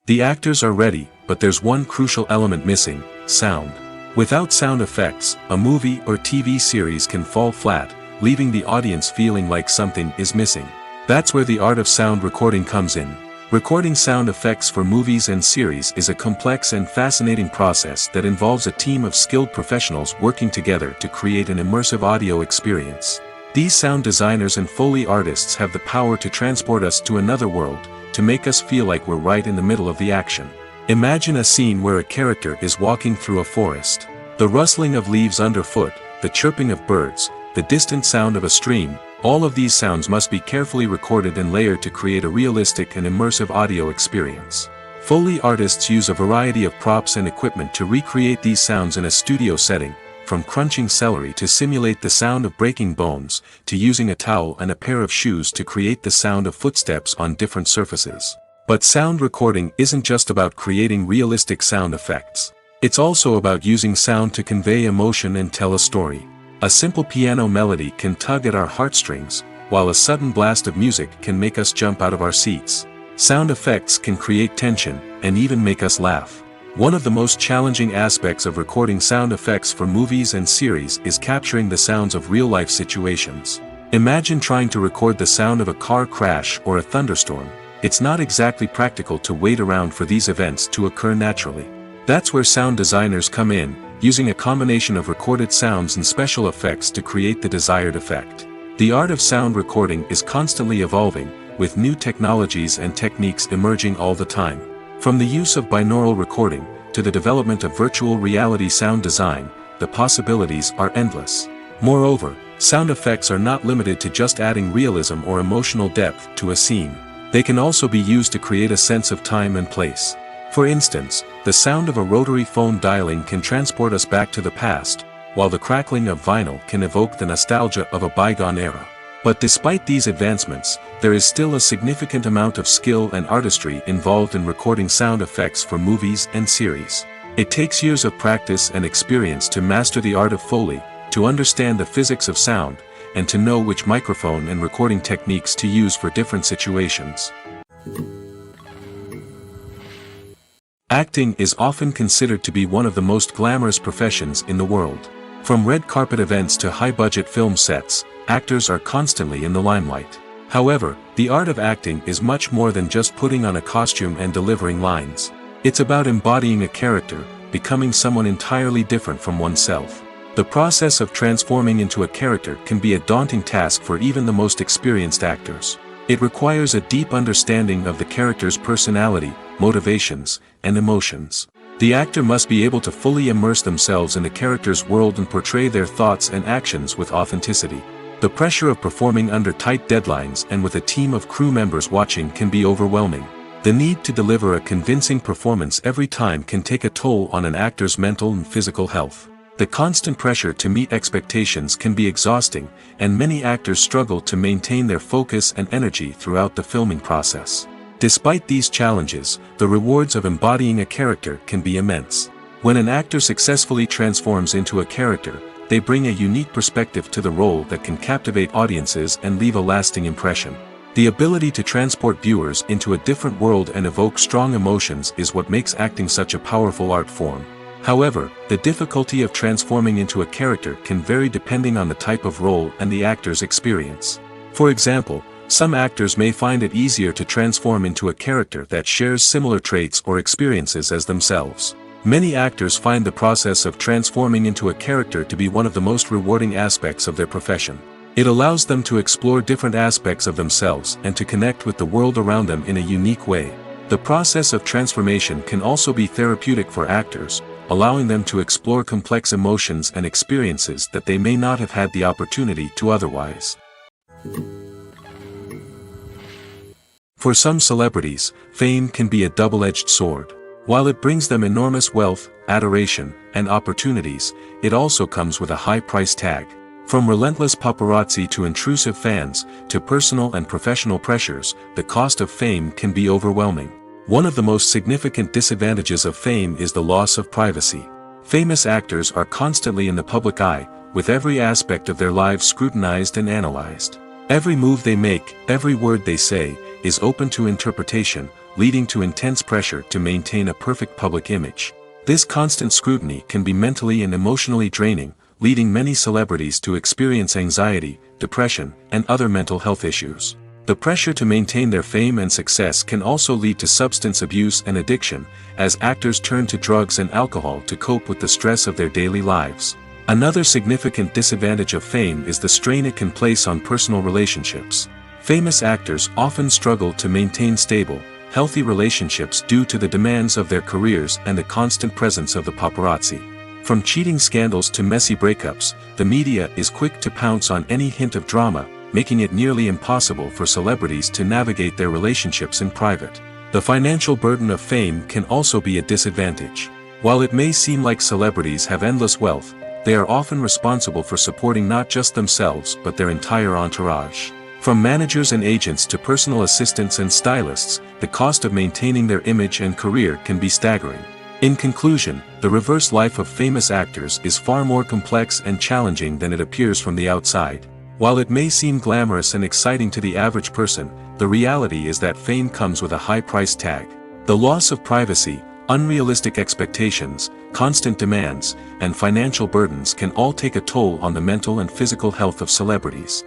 The actors are ready, but there's one crucial element missing: sound. Without sound effects, a movie or TV series can fall flat, leaving the audience feeling like something is missing. That's where the art of sound recording comes in. Recording sound effects for movies and series is a complex and fascinating process that involves a team of skilled professionals working together to create an immersive audio experience. These sound designers and Foley artists have the power to transport us to another world, to make us feel like we're right in the middle of the action. Imagine a scene where a character is walking through a forest. The rustling of leaves underfoot, the chirping of birds, the distant sound of a stream, all of these sounds must be carefully recorded and layered to create a realistic and immersive audio experience. Foley artists use a variety of props and equipment to recreate these sounds in a studio setting, from crunching celery to simulate the sound of breaking bones, to using a towel and a pair of shoes to create the sound of footsteps on different surfaces. But sound recording isn't just about creating realistic sound effects. It's also about using sound to convey emotion and tell a story. A simple piano melody can tug at our heartstrings, while a sudden blast of music can make us jump out of our seats. Sound effects can create tension, and even make us laugh. One of the most challenging aspects of recording sound effects for movies and series is capturing the sounds of real-life situations. Imagine trying to record the sound of a car crash or a thunderstorm. It's not exactly practical to wait around for these events to occur naturally. That's where sound designers come in, using a combination of recorded sounds and special effects to create the desired effect. The art of sound recording is constantly evolving, with new technologies and techniques emerging all the time. From the use of binaural recording, to the development of virtual reality sound design, the possibilities are endless. Moreover, sound effects are not limited to just adding realism or emotional depth to a scene. They can also be used to create a sense of time and place. For instance, the sound of a rotary phone dialing can transport us back to the past, while the crackling of vinyl can evoke the nostalgia of a bygone era. But despite these advancements, there is still a significant amount of skill and artistry involved in recording sound effects for movies and series. It takes years of practice and experience to master the art of Foley, to understand the physics of sound, and to know which microphone and recording techniques to use for different situations. Acting is often considered to be one of the most glamorous professions in the world. From red carpet events to high-budget film sets, actors are constantly in the limelight. However, the art of acting is much more than just putting on a costume and delivering lines. It's about embodying a character, becoming someone entirely different from oneself. The process of transforming into a character can be a daunting task for even the most experienced actors. It requires a deep understanding of the character's personality, motivations, and emotions. The actor must be able to fully immerse themselves in the character's world and portray their thoughts and actions with authenticity. The pressure of performing under tight deadlines and with a team of crew members watching can be overwhelming. The need to deliver a convincing performance every time can take a toll on an actor's mental and physical health. The constant pressure to meet expectations can be exhausting, and many actors struggle to maintain their focus and energy throughout the filming process. Despite these challenges, the rewards of embodying a character can be immense. When an actor successfully transforms into a character, they bring a unique perspective to the role that can captivate audiences and leave a lasting impression. The ability to transport viewers into a different world and evoke strong emotions is what makes acting such a powerful art form. However, the difficulty of transforming into a character can vary depending on the type of role and the actor's experience. For example, some actors may find it easier to transform into a character that shares similar traits or experiences as themselves. Many actors find the process of transforming into a character to be one of the most rewarding aspects of their profession. It allows them to explore different aspects of themselves and to connect with the world around them in a unique way. The process of transformation can also be therapeutic for actors, allowing them to explore complex emotions and experiences that they may not have had the opportunity to otherwise. For some celebrities, fame can be a double-edged sword. While it brings them enormous wealth, adoration, and opportunities, it also comes with a high price tag. From relentless paparazzi to intrusive fans, to personal and professional pressures, the cost of fame can be overwhelming. One of the most significant disadvantages of fame is the loss of privacy. Famous actors are constantly in the public eye, with every aspect of their lives scrutinized and analyzed. Every move they make, every word they say, is open to interpretation, leading to intense pressure to maintain a perfect public image. This constant scrutiny can be mentally and emotionally draining, leading many celebrities to experience anxiety, depression, and other mental health issues. The pressure to maintain their fame and success can also lead to substance abuse and addiction, as actors turn to drugs and alcohol to cope with the stress of their daily lives. Another significant disadvantage of fame is the strain it can place on personal relationships. Famous actors often struggle to maintain stable, healthy relationships due to the demands of their careers and the constant presence of the paparazzi. From cheating scandals to messy breakups, the media is quick to pounce on any hint of drama, making it nearly impossible for celebrities to navigate their relationships in private. The financial burden of fame can also be a disadvantage. While it may seem like celebrities have endless wealth, they are often responsible for supporting not just themselves but their entire entourage. From managers and agents to personal assistants and stylists, the cost of maintaining their image and career can be staggering. In conclusion, the reverse life of famous actors is far more complex and challenging than it appears from the outside. While it may seem glamorous and exciting to the average person, the reality is that fame comes with a high price tag. The loss of privacy, unrealistic expectations, constant demands, and financial burdens can all take a toll on the mental and physical health of celebrities.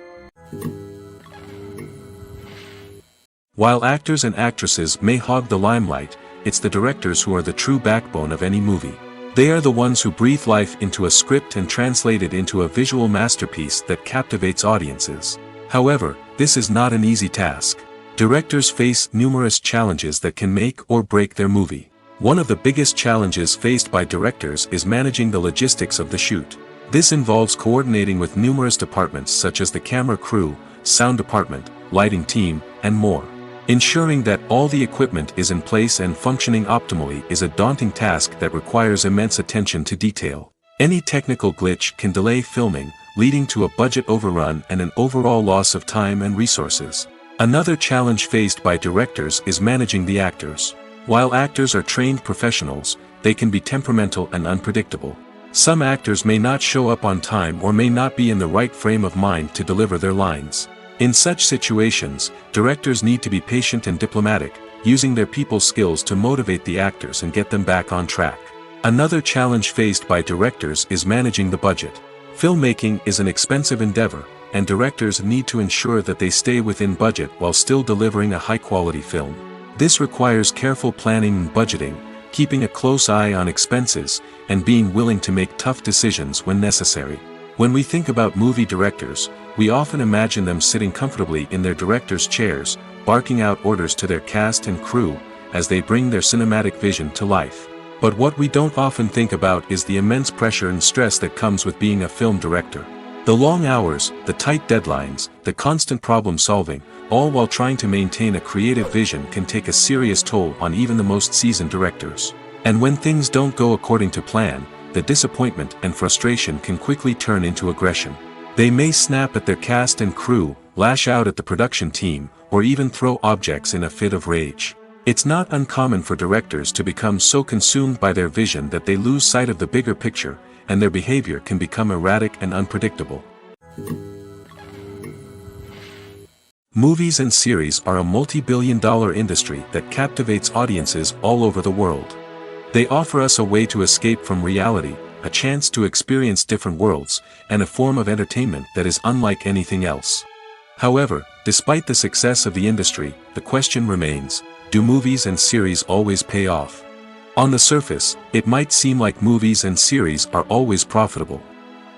While actors and actresses may hog the limelight, it's the directors who are the true backbone of any movie. They are the ones who breathe life into a script and translate it into a visual masterpiece that captivates audiences. However, this is not an easy task. Directors face numerous challenges that can make or break their movie. One of the biggest challenges faced by directors is managing the logistics of the shoot. This involves coordinating with numerous departments such as the camera crew, sound department, lighting team, and more. Ensuring that all the equipment is in place and functioning optimally is a daunting task that requires immense attention to detail. Any technical glitch can delay filming, leading to a budget overrun and an overall loss of time and resources. Another challenge faced by directors is managing the actors. While actors are trained professionals, they can be temperamental and unpredictable. Some actors may not show up on time or may not be in the right frame of mind to deliver their lines. In such situations, directors need to be patient and diplomatic, using their people skills to motivate the actors and get them back on track. Another challenge faced by directors is managing the budget. Filmmaking is an expensive endeavor, and directors need to ensure that they stay within budget while still delivering a high-quality film. This requires careful planning and budgeting, keeping a close eye on expenses, and being willing to make tough decisions when necessary. When we think about movie directors, we often imagine them sitting comfortably in their director's chairs, barking out orders to their cast and crew, as they bring their cinematic vision to life. But what we don't often think about is the immense pressure and stress that comes with being a film director. The long hours, the tight deadlines, the constant problem solving, all while trying to maintain a creative vision can take a serious toll on even the most seasoned directors. And when things don't go according to plan, the disappointment and frustration can quickly turn into aggression. They may snap at their cast and crew, lash out at the production team, or even throw objects in a fit of rage. It's not uncommon for directors to become so consumed by their vision that they lose sight of the bigger picture, and their behavior can become erratic and unpredictable. Movies and series are a multi-billion-dollar industry that captivates audiences all over the world. They offer us a way to escape from reality, a chance to experience different worlds, and a form of entertainment that is unlike anything else. However, despite the success of the industry, the question remains, do movies and series always pay off? On the surface, it might seem like movies and series are always profitable.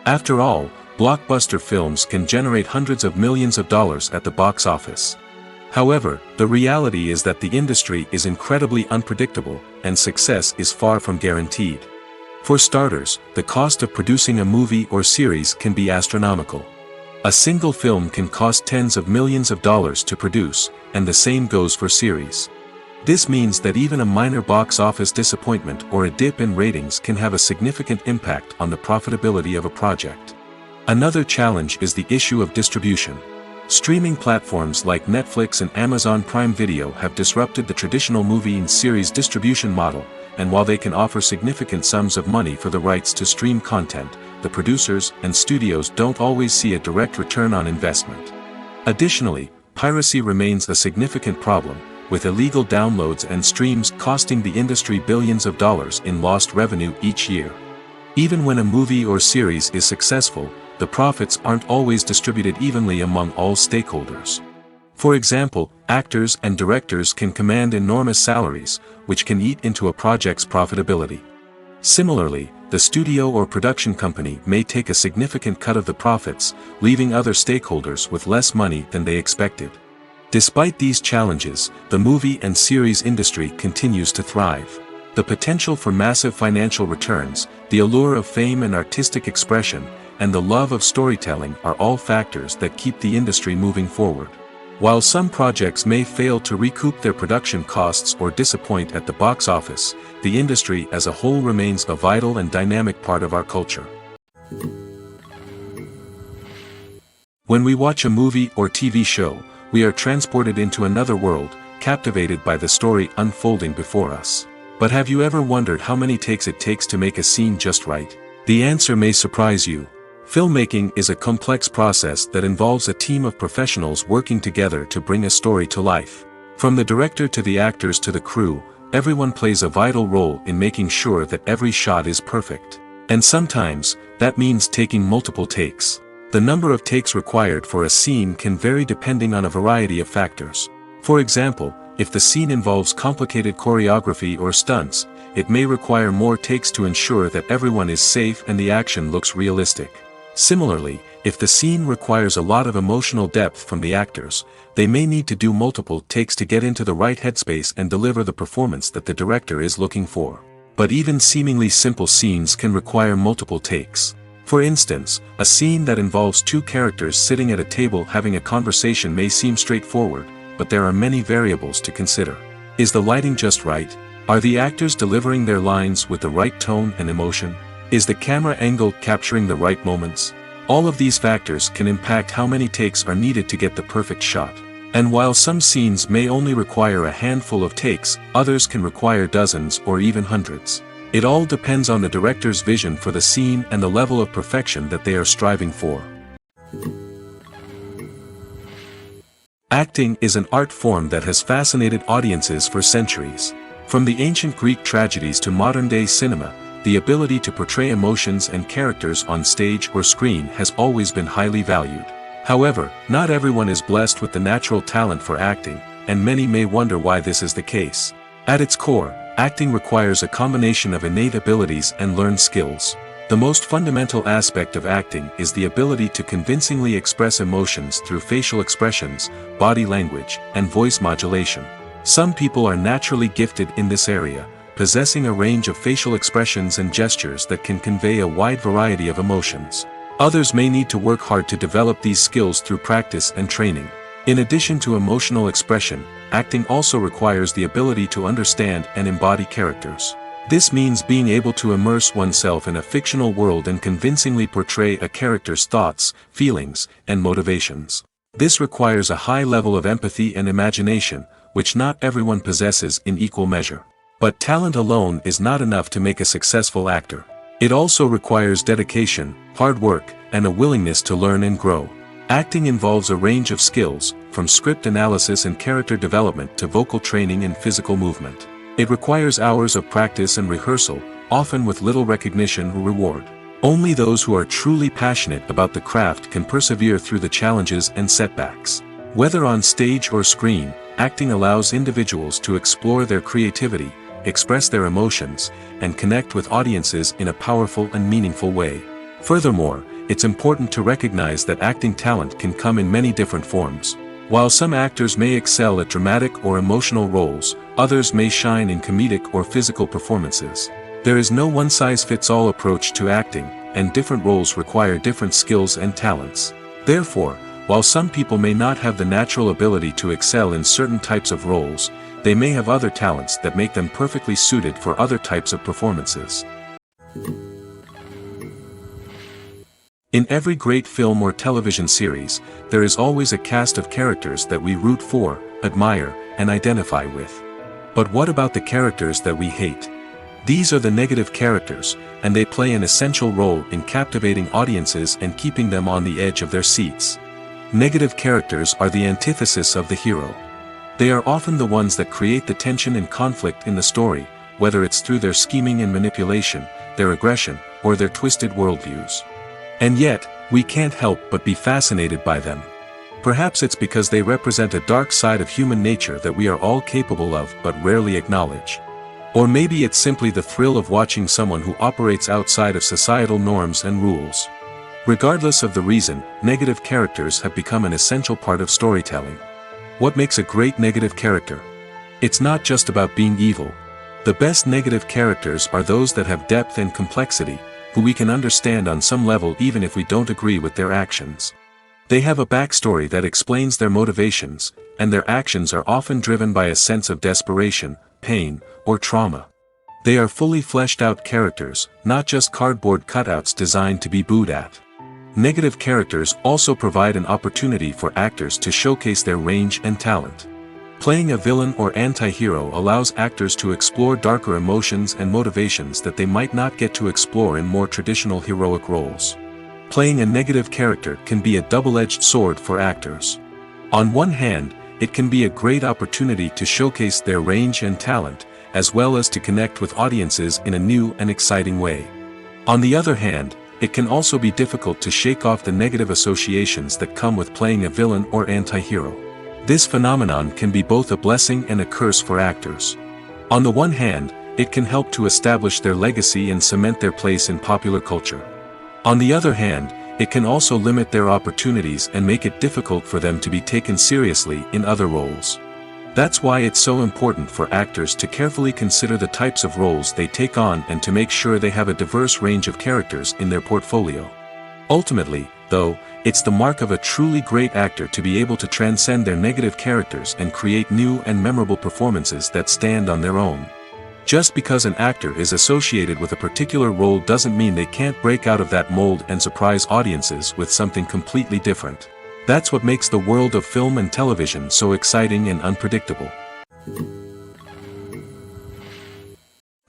After all, blockbuster films can generate hundreds of millions of dollars at the box office. However, the reality is that the industry is incredibly unpredictable, and success is far from guaranteed. For starters, the cost of producing a movie or series can be astronomical. A single film can cost tens of millions of dollars to produce, and the same goes for series. This means that even a minor box office disappointment or a dip in ratings can have a significant impact on the profitability of a project. Another challenge is the issue of distribution. Streaming platforms like Netflix and Amazon Prime Video have disrupted the traditional movie and series distribution model, and while they can offer significant sums of money for the rights to stream content, the producers and studios don't always see a direct return on investment. Additionally, piracy remains a significant problem, with illegal downloads and streams costing the industry billions of dollars in lost revenue each year. Even when a movie or series is successful, the profits aren't always distributed evenly among all stakeholders. For example, actors and directors can command enormous salaries, which can eat into a project's profitability. Similarly, the studio or production company may take a significant cut of the profits, leaving other stakeholders with less money than they expected. Despite these challenges, the movie and series industry continues to thrive. The potential for massive financial returns, the allure of fame and artistic expression, and the love of storytelling are all factors that keep the industry moving forward. While some projects may fail to recoup their production costs or disappoint at the box office, the industry as a whole remains a vital and dynamic part of our culture. When we watch a movie or TV show, we are transported into another world, captivated by the story unfolding before us. But have you ever wondered how many takes it takes to make a scene just right? The answer may surprise you. Filmmaking is a complex process that involves a team of professionals working together to bring a story to life. From the director to the actors to the crew, everyone plays a vital role in making sure that every shot is perfect. And sometimes, that means taking multiple takes. The number of takes required for a scene can vary depending on a variety of factors. For example, if the scene involves complicated choreography or stunts, it may require more takes to ensure that everyone is safe and the action looks realistic. Similarly, if the scene requires a lot of emotional depth from the actors, they may need to do multiple takes to get into the right headspace and deliver the performance that the director is looking for. But even seemingly simple scenes can require multiple takes. For instance, a scene that involves two characters sitting at a table having a conversation may seem straightforward, but there are many variables to consider. Is the lighting just right? Are the actors delivering their lines with the right tone and emotion? Is the camera angle capturing the right moments? All of these factors can impact how many takes are needed to get the perfect shot. And while some scenes may only require a handful of takes, others can require dozens or even hundreds. It all depends on the director's vision for the scene and the level of perfection that they are striving for. Acting is an art form that has fascinated audiences for centuries. From the ancient Greek tragedies to modern-day cinema, the ability to portray emotions and characters on stage or screen has always been highly valued. However, not everyone is blessed with the natural talent for acting, and many may wonder why this is the case. At its core, acting requires a combination of innate abilities and learned skills. The most fundamental aspect of acting is the ability to convincingly express emotions through facial expressions, body language, and voice modulation. Some people are naturally gifted in this area, possessing a range of facial expressions and gestures that can convey a wide variety of emotions. Others may need to work hard to develop these skills through practice and training. In addition to emotional expression, acting also requires the ability to understand and embody characters. This means being able to immerse oneself in a fictional world and convincingly portray a character's thoughts, feelings, and motivations. This requires a high level of empathy and imagination, which not everyone possesses in equal measure. But talent alone is not enough to make a successful actor. It also requires dedication, hard work, and a willingness to learn and grow. Acting involves a range of skills, from script analysis and character development to vocal training and physical movement. It requires hours of practice and rehearsal, often with little recognition or reward. Only those who are truly passionate about the craft can persevere through the challenges and setbacks. Whether on stage or screen, acting allows individuals to explore their creativity, express their emotions, and connect with audiences in a powerful and meaningful way. Furthermore, it's important to recognize that acting talent can come in many different forms. While some actors may excel at dramatic or emotional roles, others may shine in comedic or physical performances. There is no one-size-fits-all approach to acting, and different roles require different skills and talents. Therefore, while some people may not have the natural ability to excel in certain types of roles, they may have other talents that make them perfectly suited for other types of performances. In every great film or television series, there is always a cast of characters that we root for, admire, and identify with. But what about the characters that we hate? These are the negative characters, and they play an essential role in captivating audiences and keeping them on the edge of their seats. Negative characters are the antithesis of the hero. They are often the ones that create the tension and conflict in the story, whether it's through their scheming and manipulation, their aggression, or their twisted worldviews. And yet, we can't help but be fascinated by them. Perhaps it's because they represent a dark side of human nature that we are all capable of but rarely acknowledge. Or maybe it's simply the thrill of watching someone who operates outside of societal norms and rules. Regardless of the reason, negative characters have become an essential part of storytelling. What makes a great negative character? It's not just about being evil. The best negative characters are those that have depth and complexity, who we can understand on some level even if we don't agree with their actions. They have a backstory that explains their motivations, and their actions are often driven by a sense of desperation, pain, or trauma. They are fully fleshed out characters, not just cardboard cutouts designed to be booed at. Negative characters also provide an opportunity for actors to showcase their range and talent. Playing a villain or anti-hero allows actors to explore darker emotions and motivations that they might not get to explore in more traditional heroic roles. Playing a negative character can be a double-edged sword for actors. On one hand, it can be a great opportunity to showcase their range and talent, as well as to connect with audiences in a new and exciting way. On the other hand, it can also be difficult to shake off the negative associations that come with playing a villain or anti-hero. This phenomenon can be both a blessing and a curse for actors. On the one hand, it can help to establish their legacy and cement their place in popular culture. On the other hand, it can also limit their opportunities and make it difficult for them to be taken seriously in other roles. That's why it's so important for actors to carefully consider the types of roles they take on and to make sure they have a diverse range of characters in their portfolio. Ultimately, though, it's the mark of a truly great actor to be able to transcend their negative characters and create new and memorable performances that stand on their own. Just because an actor is associated with a particular role doesn't mean they can't break out of that mold and surprise audiences with something completely different. That's what makes the world of film and television so exciting and unpredictable.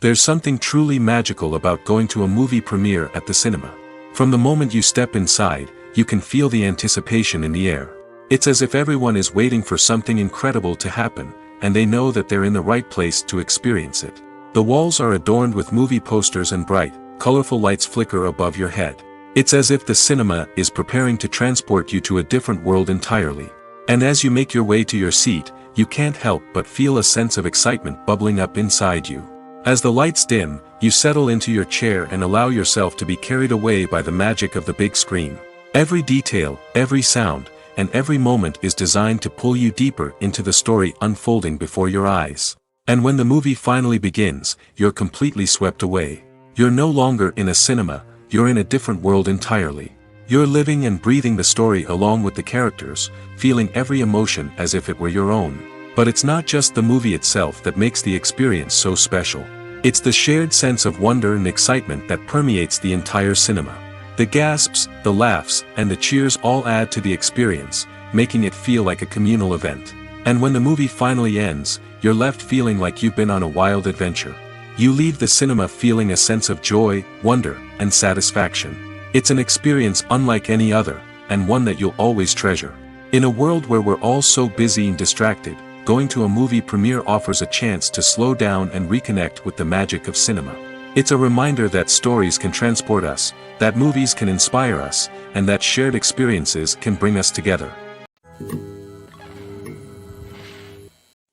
There's something truly magical about going to a movie premiere at the cinema. From the moment you step inside, you can feel the anticipation in the air. It's as if everyone is waiting for something incredible to happen, and they know that they're in the right place to experience it. The walls are adorned with movie posters and bright, colorful lights flicker above your head. It's as if the cinema is preparing to transport you to a different world entirely. And as you make your way to your seat, you can't help but feel a sense of excitement bubbling up inside you. As the lights dim, you settle into your chair and allow yourself to be carried away by the magic of the big screen. Every detail, every sound, and every moment is designed to pull you deeper into the story unfolding before your eyes. And when the movie finally begins, you're completely swept away. You're no longer in a cinema, you're in a different world entirely. You're living and breathing the story along with the characters, feeling every emotion as if it were your own. But it's not just the movie itself that makes the experience so special. It's the shared sense of wonder and excitement that permeates the entire cinema. The gasps, the laughs, and the cheers all add to the experience, making it feel like a communal event. And when the movie finally ends, you're left feeling like you've been on a wild adventure. You leave the cinema feeling a sense of joy, wonder, and satisfaction. It's an experience unlike any other, and one that you'll always treasure. In a world where we're all so busy and distracted, going to a movie premiere offers a chance to slow down and reconnect with the magic of cinema. It's a reminder that stories can transport us, that movies can inspire us, and that shared experiences can bring us together.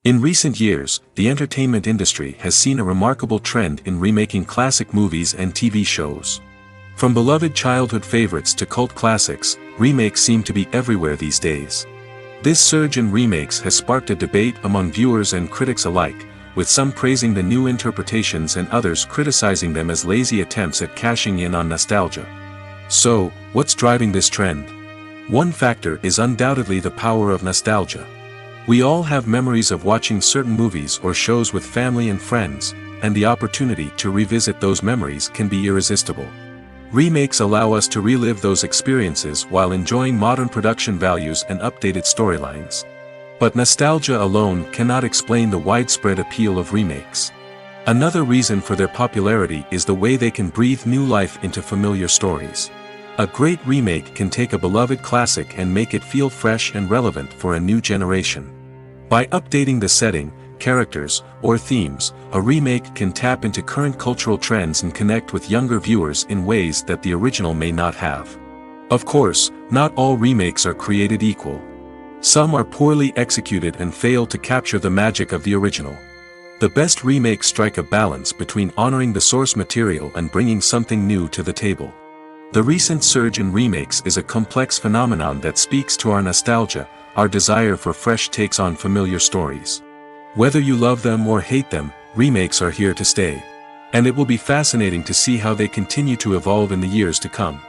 In recent years, the entertainment industry has seen a remarkable trend in remaking classic movies and TV shows. From beloved childhood favorites to cult classics, remakes seem to be everywhere these days. This surge in remakes has sparked a debate among viewers and critics alike, with some praising the new interpretations and others criticizing them as lazy attempts at cashing in on nostalgia. So, what's driving this trend? One factor is undoubtedly the power of nostalgia. We all have memories of watching certain movies or shows with family and friends, and the opportunity to revisit those memories can be irresistible. Remakes allow us to relive those experiences while enjoying modern production values and updated storylines. But nostalgia alone cannot explain the widespread appeal of remakes. Another reason for their popularity is the way they can breathe new life into familiar stories. A great remake can take a beloved classic and make it feel fresh and relevant for a new generation. By updating the setting, characters, or themes, a remake can tap into current cultural trends and connect with younger viewers in ways that the original may not have. Of course, not all remakes are created equal. Some are poorly executed and fail to capture the magic of the original. The best remakes strike a balance between honoring the source material and bringing something new to the table. The recent surge in remakes is a complex phenomenon that speaks to our nostalgia, our desire for fresh takes on familiar stories. Whether you love them or hate them, remakes are here to stay. And it will be fascinating to see how they continue to evolve in the years to come.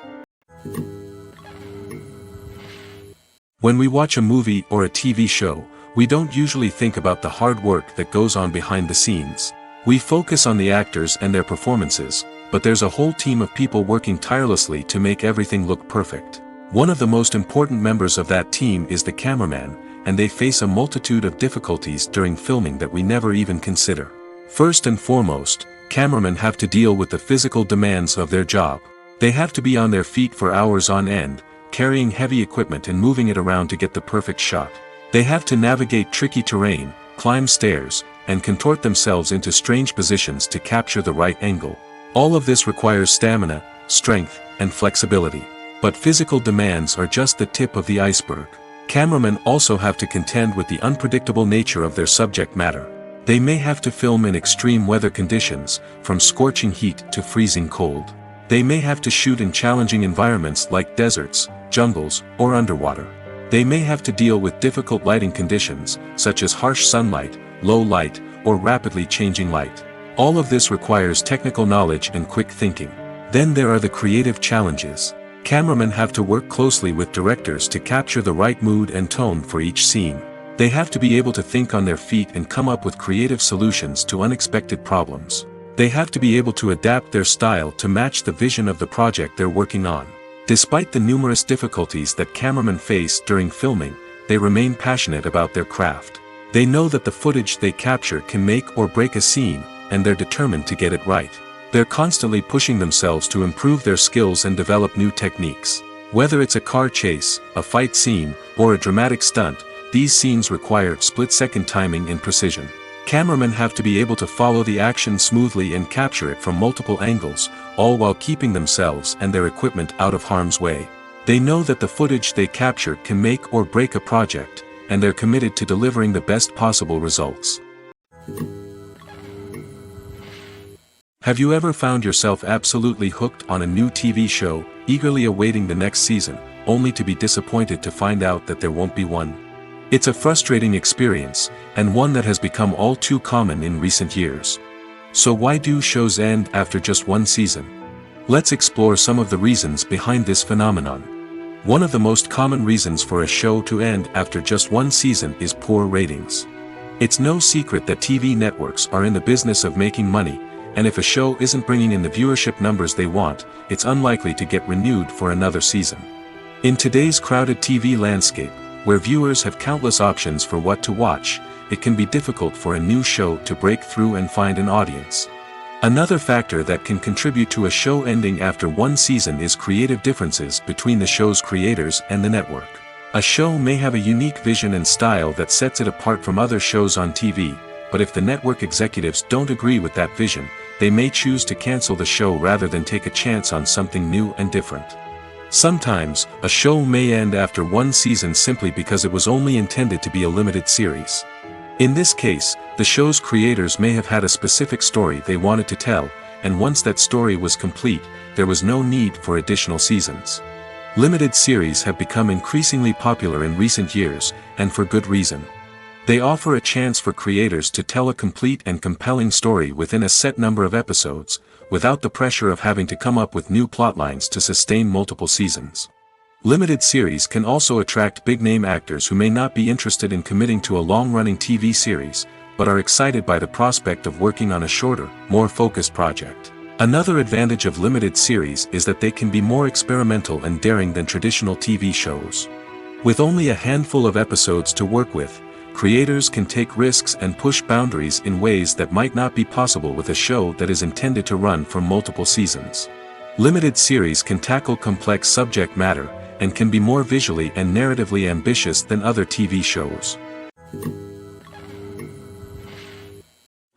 When we watch a movie or a TV show, we don't usually think about the hard work that goes on behind the scenes. We focus on the actors and their performances, but there's a whole team of people working tirelessly to make everything look perfect. One of the most important members of that team is the cameraman, and they face a multitude of difficulties during filming that we never even consider. First and foremost, cameramen have to deal with the physical demands of their job. They have to be on their feet for hours on end, carrying heavy equipment and moving it around to get the perfect shot. They have to navigate tricky terrain, climb stairs, and contort themselves into strange positions to capture the right angle. All of this requires stamina, strength, and flexibility. But physical demands are just the tip of the iceberg. Cameramen also have to contend with the unpredictable nature of their subject matter. They may have to film in extreme weather conditions, from scorching heat to freezing cold. They may have to shoot in challenging environments like deserts, jungles, or underwater. They may have to deal with difficult lighting conditions, such as harsh sunlight, low light, or rapidly changing light. All of this requires technical knowledge and quick thinking. Then there are the creative challenges. Cameramen have to work closely with directors to capture the right mood and tone for each scene. They have to be able to think on their feet and come up with creative solutions to unexpected problems. They have to be able to adapt their style to match the vision of the project they're working on. Despite the numerous difficulties that cameramen face during filming, they remain passionate about their craft. They know that the footage they capture can make or break a scene, and they're determined to get it right. They're constantly pushing themselves to improve their skills and develop new techniques. Whether it's a car chase, a fight scene, or a dramatic stunt, these scenes require split-second timing and precision. Cameramen have to be able to follow the action smoothly and capture it from multiple angles, all while keeping themselves and their equipment out of harm's way. They know that the footage they capture can make or break a project, and they're committed to delivering the best possible results. Have you ever found yourself absolutely hooked on a new TV show, eagerly awaiting the next season, only to be disappointed to find out that there won't be one? It's a frustrating experience, and one that has become all too common in recent years. So why do shows end after just one season? Let's explore some of the reasons behind this phenomenon. One of the most common reasons for a show to end after just one season is poor ratings. It's no secret that TV networks are in the business of making money, and if a show isn't bringing in the viewership numbers they want, it's unlikely to get renewed for another season. In today's crowded TV landscape, where viewers have countless options for what to watch, it can be difficult for a new show to break through and find an audience. Another factor that can contribute to a show ending after one season is creative differences between the show's creators and the network. A show may have a unique vision and style that sets it apart from other shows on TV, but if the network executives don't agree with that vision, they may choose to cancel the show rather than take a chance on something new and different. Sometimes, a show may end after one season simply because it was only intended to be a limited series. In this case, the show's creators may have had a specific story they wanted to tell, and once that story was complete, there was no need for additional seasons. Limited series have become increasingly popular in recent years, and for good reason. They offer a chance for creators to tell a complete and compelling story within a set number of episodes, without the pressure of having to come up with new plotlines to sustain multiple seasons. Limited series can also attract big-name actors who may not be interested in committing to a long-running TV series, but are excited by the prospect of working on a shorter, more focused project. Another advantage of limited series is that they can be more experimental and daring than traditional TV shows. With only a handful of episodes to work with, creators can take risks and push boundaries in ways that might not be possible with a show that is intended to run for multiple seasons. Limited series can tackle complex subject matter, and can be more visually and narratively ambitious than other TV shows.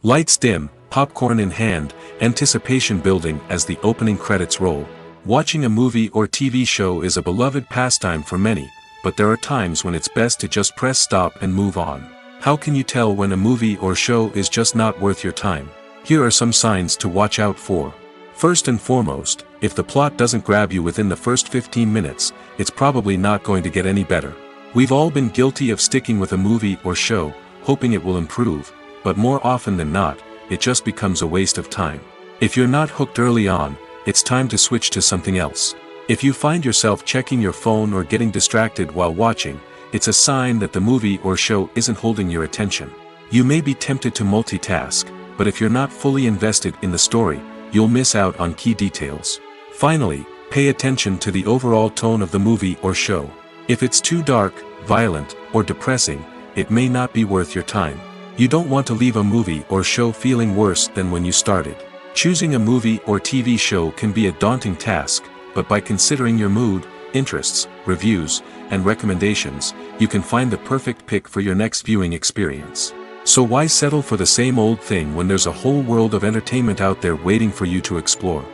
Lights dim, popcorn in hand, anticipation building as the opening credits roll. Watching a movie or TV show is a beloved pastime for many, but there are times when it's best to just press stop and move on. How can you tell when a movie or show is just not worth your time? Here are some signs to watch out for. First and foremost, if the plot doesn't grab you within the first 15 minutes, it's probably not going to get any better. We've all been guilty of sticking with a movie or show, hoping it will improve, but more often than not, it just becomes a waste of time. If you're not hooked early on, it's time to switch to something else. If you find yourself checking your phone or getting distracted while watching, it's a sign that the movie or show isn't holding your attention. You may be tempted to multitask, but if you're not fully invested in the story, you'll miss out on key details. Finally, pay attention to the overall tone of the movie or show. If it's too dark, violent, or depressing, it may not be worth your time. You don't want to leave a movie or show feeling worse than when you started. Choosing a movie or TV show can be a daunting task, but by considering your mood, interests, reviews, and recommendations, you can find the perfect pick for your next viewing experience. So why settle for the same old thing when there's a whole world of entertainment out there waiting for you to explore?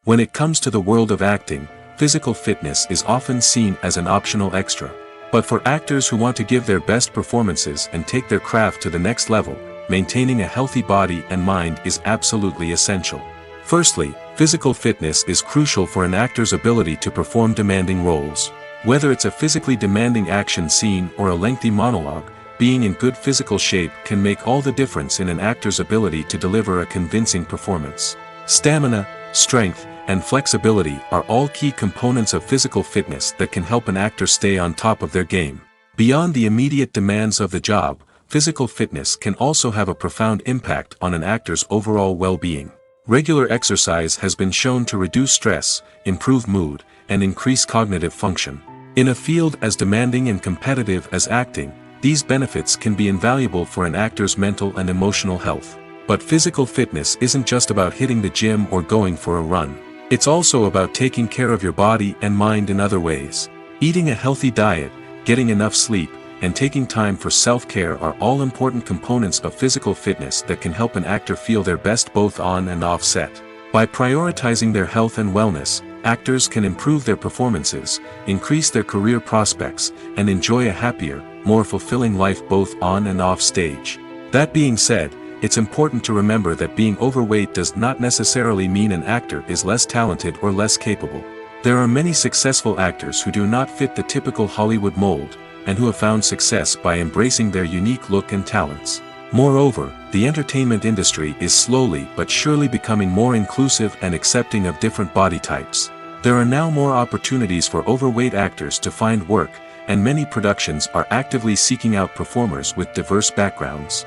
When it comes to the world of acting, physical fitness is often seen as an optional extra. But for actors who want to give their best performances and take their craft to the next level, maintaining a healthy body and mind is absolutely essential. Firstly, physical fitness is crucial for an actor's ability to perform demanding roles. Whether it's a physically demanding action scene or a lengthy monologue, being in good physical shape can make all the difference in an actor's ability to deliver a convincing performance. Stamina, strength, and flexibility are all key components of physical fitness that can help an actor stay on top of their game. Beyond the immediate demands of the job, physical fitness can also have a profound impact on an actor's overall well-being. Regular exercise has been shown to reduce stress, improve mood, and increase cognitive function. In a field as demanding and competitive as acting, these benefits can be invaluable for an actor's mental and emotional health. But physical fitness isn't just about hitting the gym or going for a run. It's also about taking care of your body and mind in other ways. Eating a healthy diet, getting enough sleep, and taking time for self-care are all important components of physical fitness that can help an actor feel their best both on and off set. By prioritizing their health and wellness, actors can improve their performances, increase their career prospects, and enjoy a happier, more fulfilling life both on and off stage. That being said, it's important to remember that being overweight does not necessarily mean an actor is less talented or less capable. There are many successful actors who do not fit the typical Hollywood mold, and who have found success by embracing their unique look and talents. Moreover, the entertainment industry is slowly but surely becoming more inclusive and accepting of different body types. There are now more opportunities for overweight actors to find work, and many productions are actively seeking out performers with diverse backgrounds.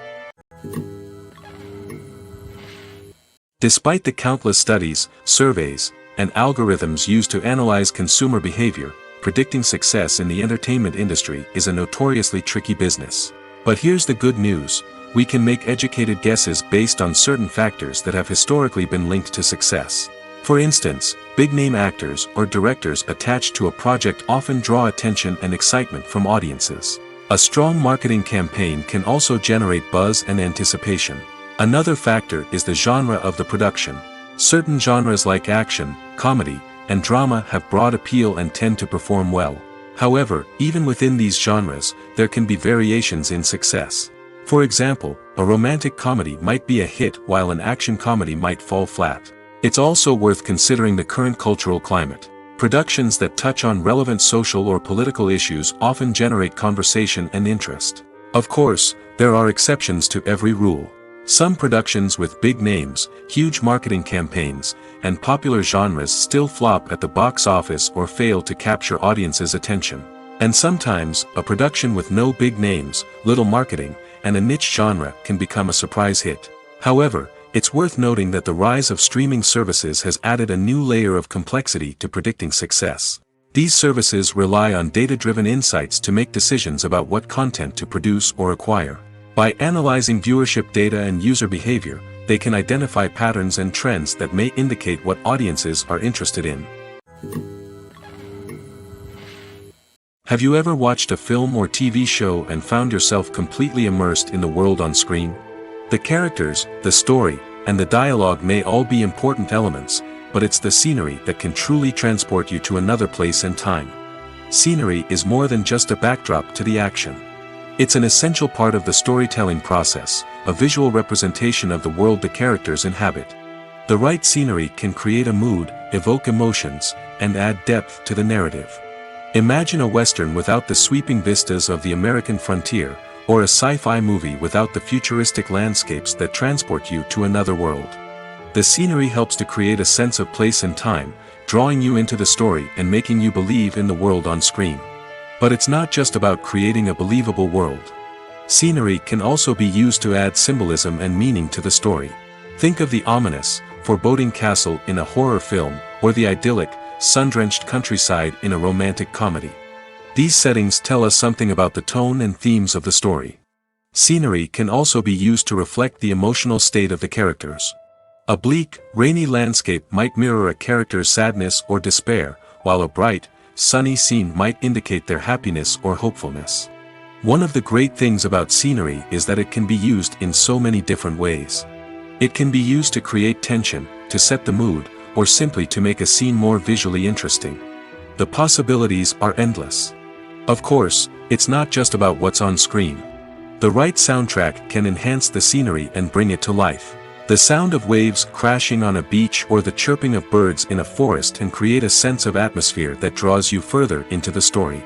Despite the countless studies, surveys, and algorithms used to analyze consumer behavior, predicting success in the entertainment industry is a notoriously tricky business. But here's the good news: we can make educated guesses based on certain factors that have historically been linked to success. For instance, big-name actors or directors attached to a project often draw attention and excitement from audiences. A strong marketing campaign can also generate buzz and anticipation. Another factor is the genre of the production. Certain genres like action, comedy, and drama have broad appeal and tend to perform well. However, even within these genres, there can be variations in success. For example, a romantic comedy might be a hit while an action comedy might fall flat. It's also worth considering the current cultural climate. Productions that touch on relevant social or political issues often generate conversation and interest. Of course, there are exceptions to every rule. Some productions with big names, huge marketing campaigns, and popular genres still flop at the box office or fail to capture audiences' attention. And sometimes, a production with no big names, little marketing, and a niche genre can become a surprise hit. However, it's worth noting that the rise of streaming services has added a new layer of complexity to predicting success. These services rely on data-driven insights to make decisions about what content to produce or acquire. By analyzing viewership data and user behavior, they can identify patterns and trends that may indicate what audiences are interested in. Have you ever watched a film or TV show and found yourself completely immersed in the world on screen? The characters, the story, and the dialogue may all be important elements, but it's the scenery that can truly transport you to another place and time. Scenery is more than just a backdrop to the action. It's an essential part of the storytelling process, a visual representation of the world the characters inhabit. The right scenery can create a mood, evoke emotions, and add depth to the narrative. Imagine a Western without the sweeping vistas of the American frontier, or a sci-fi movie without the futuristic landscapes that transport you to another world. The scenery helps to create a sense of place and time, drawing you into the story and making you believe in the world on screen. But it's not just about creating a believable world. Scenery can also be used to add symbolism and meaning to the story. Think of the ominous, foreboding castle in a horror film, or the idyllic, sun-drenched countryside in a romantic comedy. These settings tell us something about the tone and themes of the story. Scenery can also be used to reflect the emotional state of the characters. A bleak, rainy landscape might mirror a character's sadness or despair, while a bright, sunny scene might indicate their happiness or hopefulness. One of the great things about scenery is that it can be used in so many different ways. It can be used to create tension, to set the mood, or simply to make a scene more visually interesting. The possibilities are endless. Of course, it's not just about what's on screen. The right soundtrack can enhance the scenery and bring it to life. The sound of waves crashing on a beach or the chirping of birds in a forest can create a sense of atmosphere that draws you further into the story.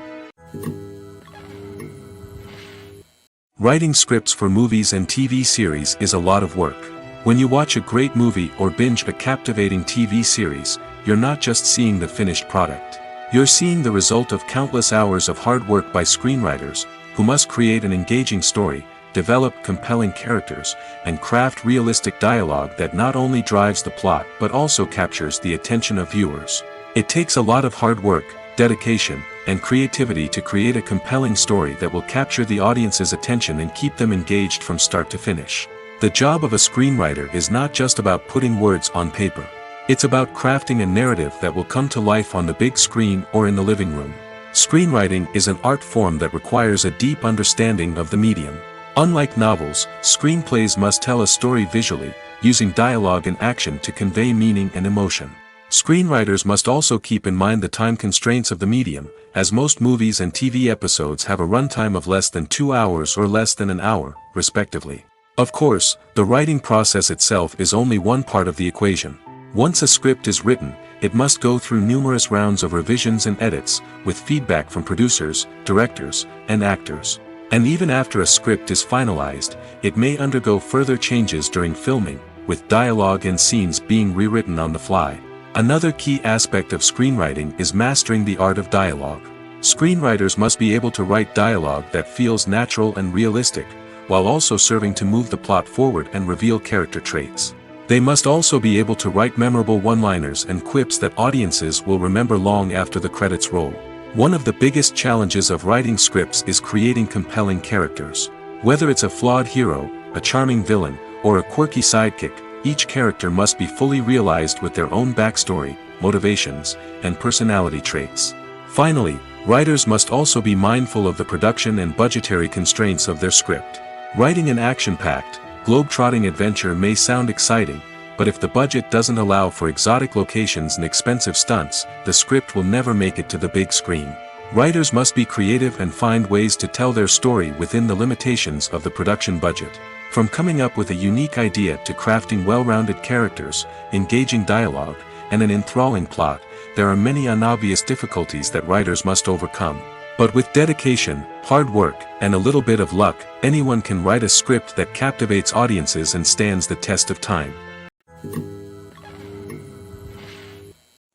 Writing scripts for movies and TV series is a lot of work. When you watch a great movie or binge a captivating TV series, you're not just seeing the finished product. You're seeing the result of countless hours of hard work by screenwriters, who must create an engaging story, develop compelling characters, and craft realistic dialogue that not only drives the plot but also captures the attention of viewers. It takes a lot of hard work, dedication, and creativity to create a compelling story that will capture the audience's attention and keep them engaged from start to finish. The job of a screenwriter is not just about putting words on paper. It's about crafting a narrative that will come to life on the big screen or in the living room. Screenwriting is an art form that requires a deep understanding of the medium. Unlike novels, screenplays must tell a story visually, using dialogue and action to convey meaning and emotion. Screenwriters must also keep in mind the time constraints of the medium, as most movies and TV episodes have a runtime of less than 2 hours or less than an hour, respectively. Of course, the writing process itself is only one part of the equation. Once a script is written, it must go through numerous rounds of revisions and edits, with feedback from producers, directors, and actors. And even after a script is finalized, it may undergo further changes during filming, with dialogue and scenes being rewritten on the fly. Another key aspect of screenwriting is mastering the art of dialogue. Screenwriters must be able to write dialogue that feels natural and realistic, while also serving to move the plot forward and reveal character traits. They must also be able to write memorable one-liners and quips that audiences will remember long after the credits roll. One of the biggest challenges of writing scripts is creating compelling characters. Whether it's a flawed hero, a charming villain, or a quirky sidekick, each character must be fully realized with their own backstory, motivations, and personality traits. Finally, writers must also be mindful of the production and budgetary constraints of their script. Writing an action-packed, globe-trotting adventure may sound exciting, but if the budget doesn't allow for exotic locations and expensive stunts, the script will never make it to the big screen. Writers must be creative and find ways to tell their story within the limitations of the production budget. From coming up with a unique idea to crafting well-rounded characters, engaging dialogue, and an enthralling plot, there are many unobvious difficulties that writers must overcome. But with dedication, hard work, and a little bit of luck, anyone can write a script that captivates audiences and stands the test of time.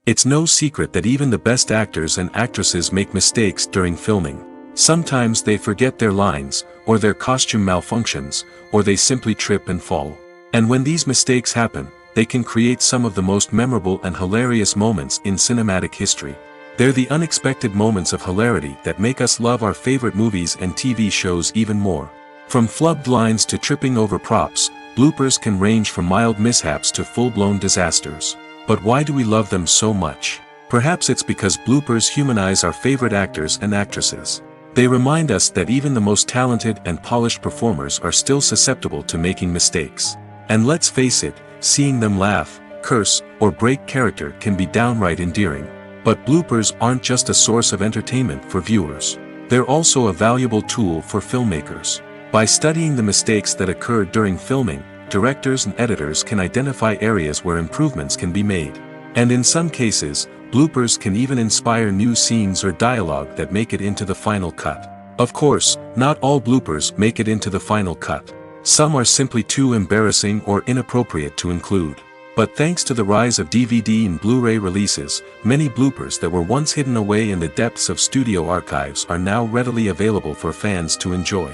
It's no secret that even the best actors and actresses make mistakes during filming. Sometimes they forget their lines, or their costume malfunctions, or they simply trip and fall. And when these mistakes happen, they can create some of the most memorable and hilarious moments in cinematic history. They're the unexpected moments of hilarity that make us love our favorite movies and TV shows even more. From flubbed lines to tripping over props, bloopers can range from mild mishaps to full-blown disasters. But why do we love them so much? Perhaps it's because bloopers humanize our favorite actors and actresses. They remind us that even the most talented and polished performers are still susceptible to making mistakes. And let's face it, seeing them laugh, curse, or break character can be downright endearing. But bloopers aren't just a source of entertainment for viewers. They're also a valuable tool for filmmakers. By studying the mistakes that occurred during filming, directors and editors can identify areas where improvements can be made. And in some cases, bloopers can even inspire new scenes or dialogue that make it into the final cut. Of course, not all bloopers make it into the final cut. Some are simply too embarrassing or inappropriate to include. But thanks to the rise of DVD and Blu-ray releases, many bloopers that were once hidden away in the depths of studio archives are now readily available for fans to enjoy.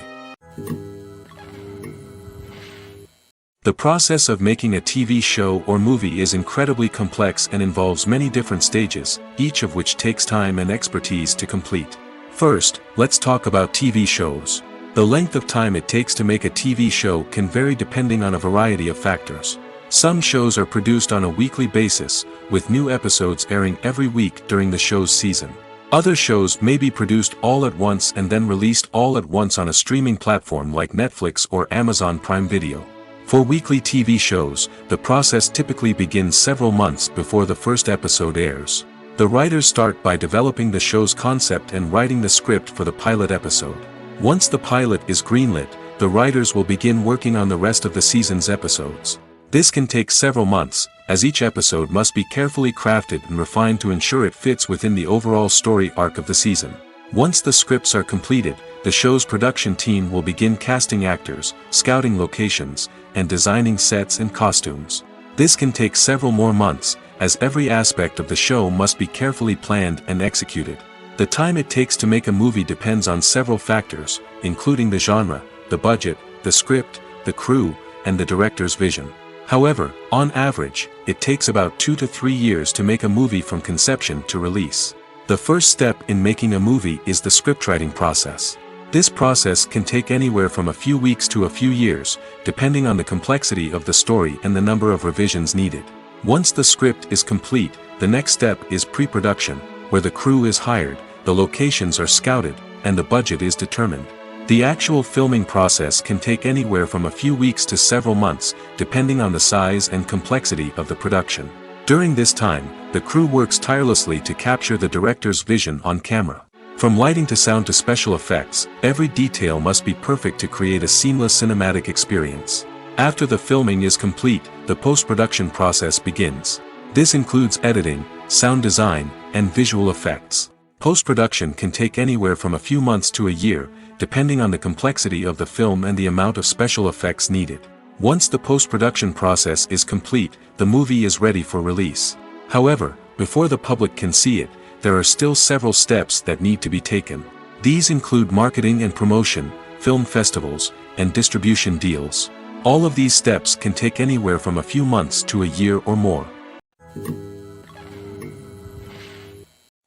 The process of making a TV show or movie is incredibly complex and involves many different stages, each of which takes time and expertise to complete. First, let's talk about TV shows. The length of time it takes to make a TV show can vary depending on a variety of factors. Some shows are produced on a weekly basis, with new episodes airing every week during the show's season. Other shows may be produced all at once and then released all at once on a streaming platform like Netflix or Amazon Prime Video. For weekly TV shows, the process typically begins several months before the first episode airs. The writers start by developing the show's concept and writing the script for the pilot episode. Once the pilot is greenlit, the writers will begin working on the rest of the season's episodes. This can take several months, as each episode must be carefully crafted and refined to ensure it fits within the overall story arc of the season. Once the scripts are completed, the show's production team will begin casting actors, scouting locations, and designing sets and costumes. This can take several more months, as every aspect of the show must be carefully planned and executed. The time it takes to make a movie depends on several factors, including the genre, the budget, the script, the crew, and the director's vision. However, on average, it takes about 2 to 3 years to make a movie from conception to release. The first step in making a movie is the scriptwriting process. This process can take anywhere from a few weeks to a few years, depending on the complexity of the story and the number of revisions needed. Once the script is complete, the next step is pre-production, where the crew is hired, the locations are scouted, and the budget is determined. The actual filming process can take anywhere from a few weeks to several months, depending on the size and complexity of the production. During this time, the crew works tirelessly to capture the director's vision on camera. From lighting to sound to special effects, every detail must be perfect to create a seamless cinematic experience. After the filming is complete, the post-production process begins. This includes editing, sound design, and visual effects. Post-production can take anywhere from a few months to a year, depending on the complexity of the film and the amount of special effects needed. Once the post-production process is complete, the movie is ready for release. However, before the public can see it, there are still several steps that need to be taken. These include marketing and promotion, film festivals, and distribution deals. All of these steps can take anywhere from a few months to a year or more.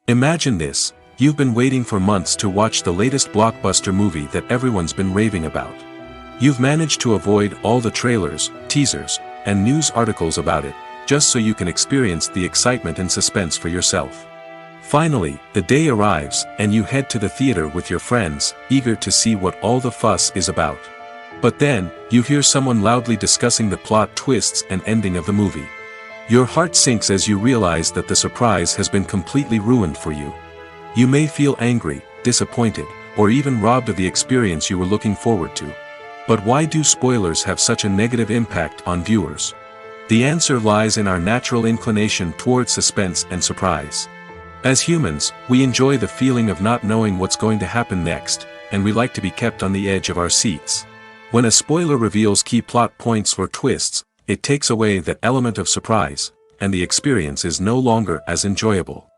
Imagine this: you've been waiting for months to watch the latest blockbuster movie that everyone's been raving about. You've managed to avoid all the trailers, teasers, and news articles about it, just so you can experience the excitement and suspense for yourself. Finally, the day arrives, and you head to the theater with your friends, eager to see what all the fuss is about. But then, you hear someone loudly discussing the plot twists and ending of the movie. Your heart sinks as you realize that the surprise has been completely ruined for you. You may feel angry, disappointed, or even robbed of the experience you were looking forward to. But why do spoilers have such a negative impact on viewers? The answer lies in our natural inclination toward suspense and surprise. As humans, we enjoy the feeling of not knowing what's going to happen next, and we like to be kept on the edge of our seats. When a spoiler reveals key plot points or twists, it takes away that element of surprise, and the experience is no longer as enjoyable.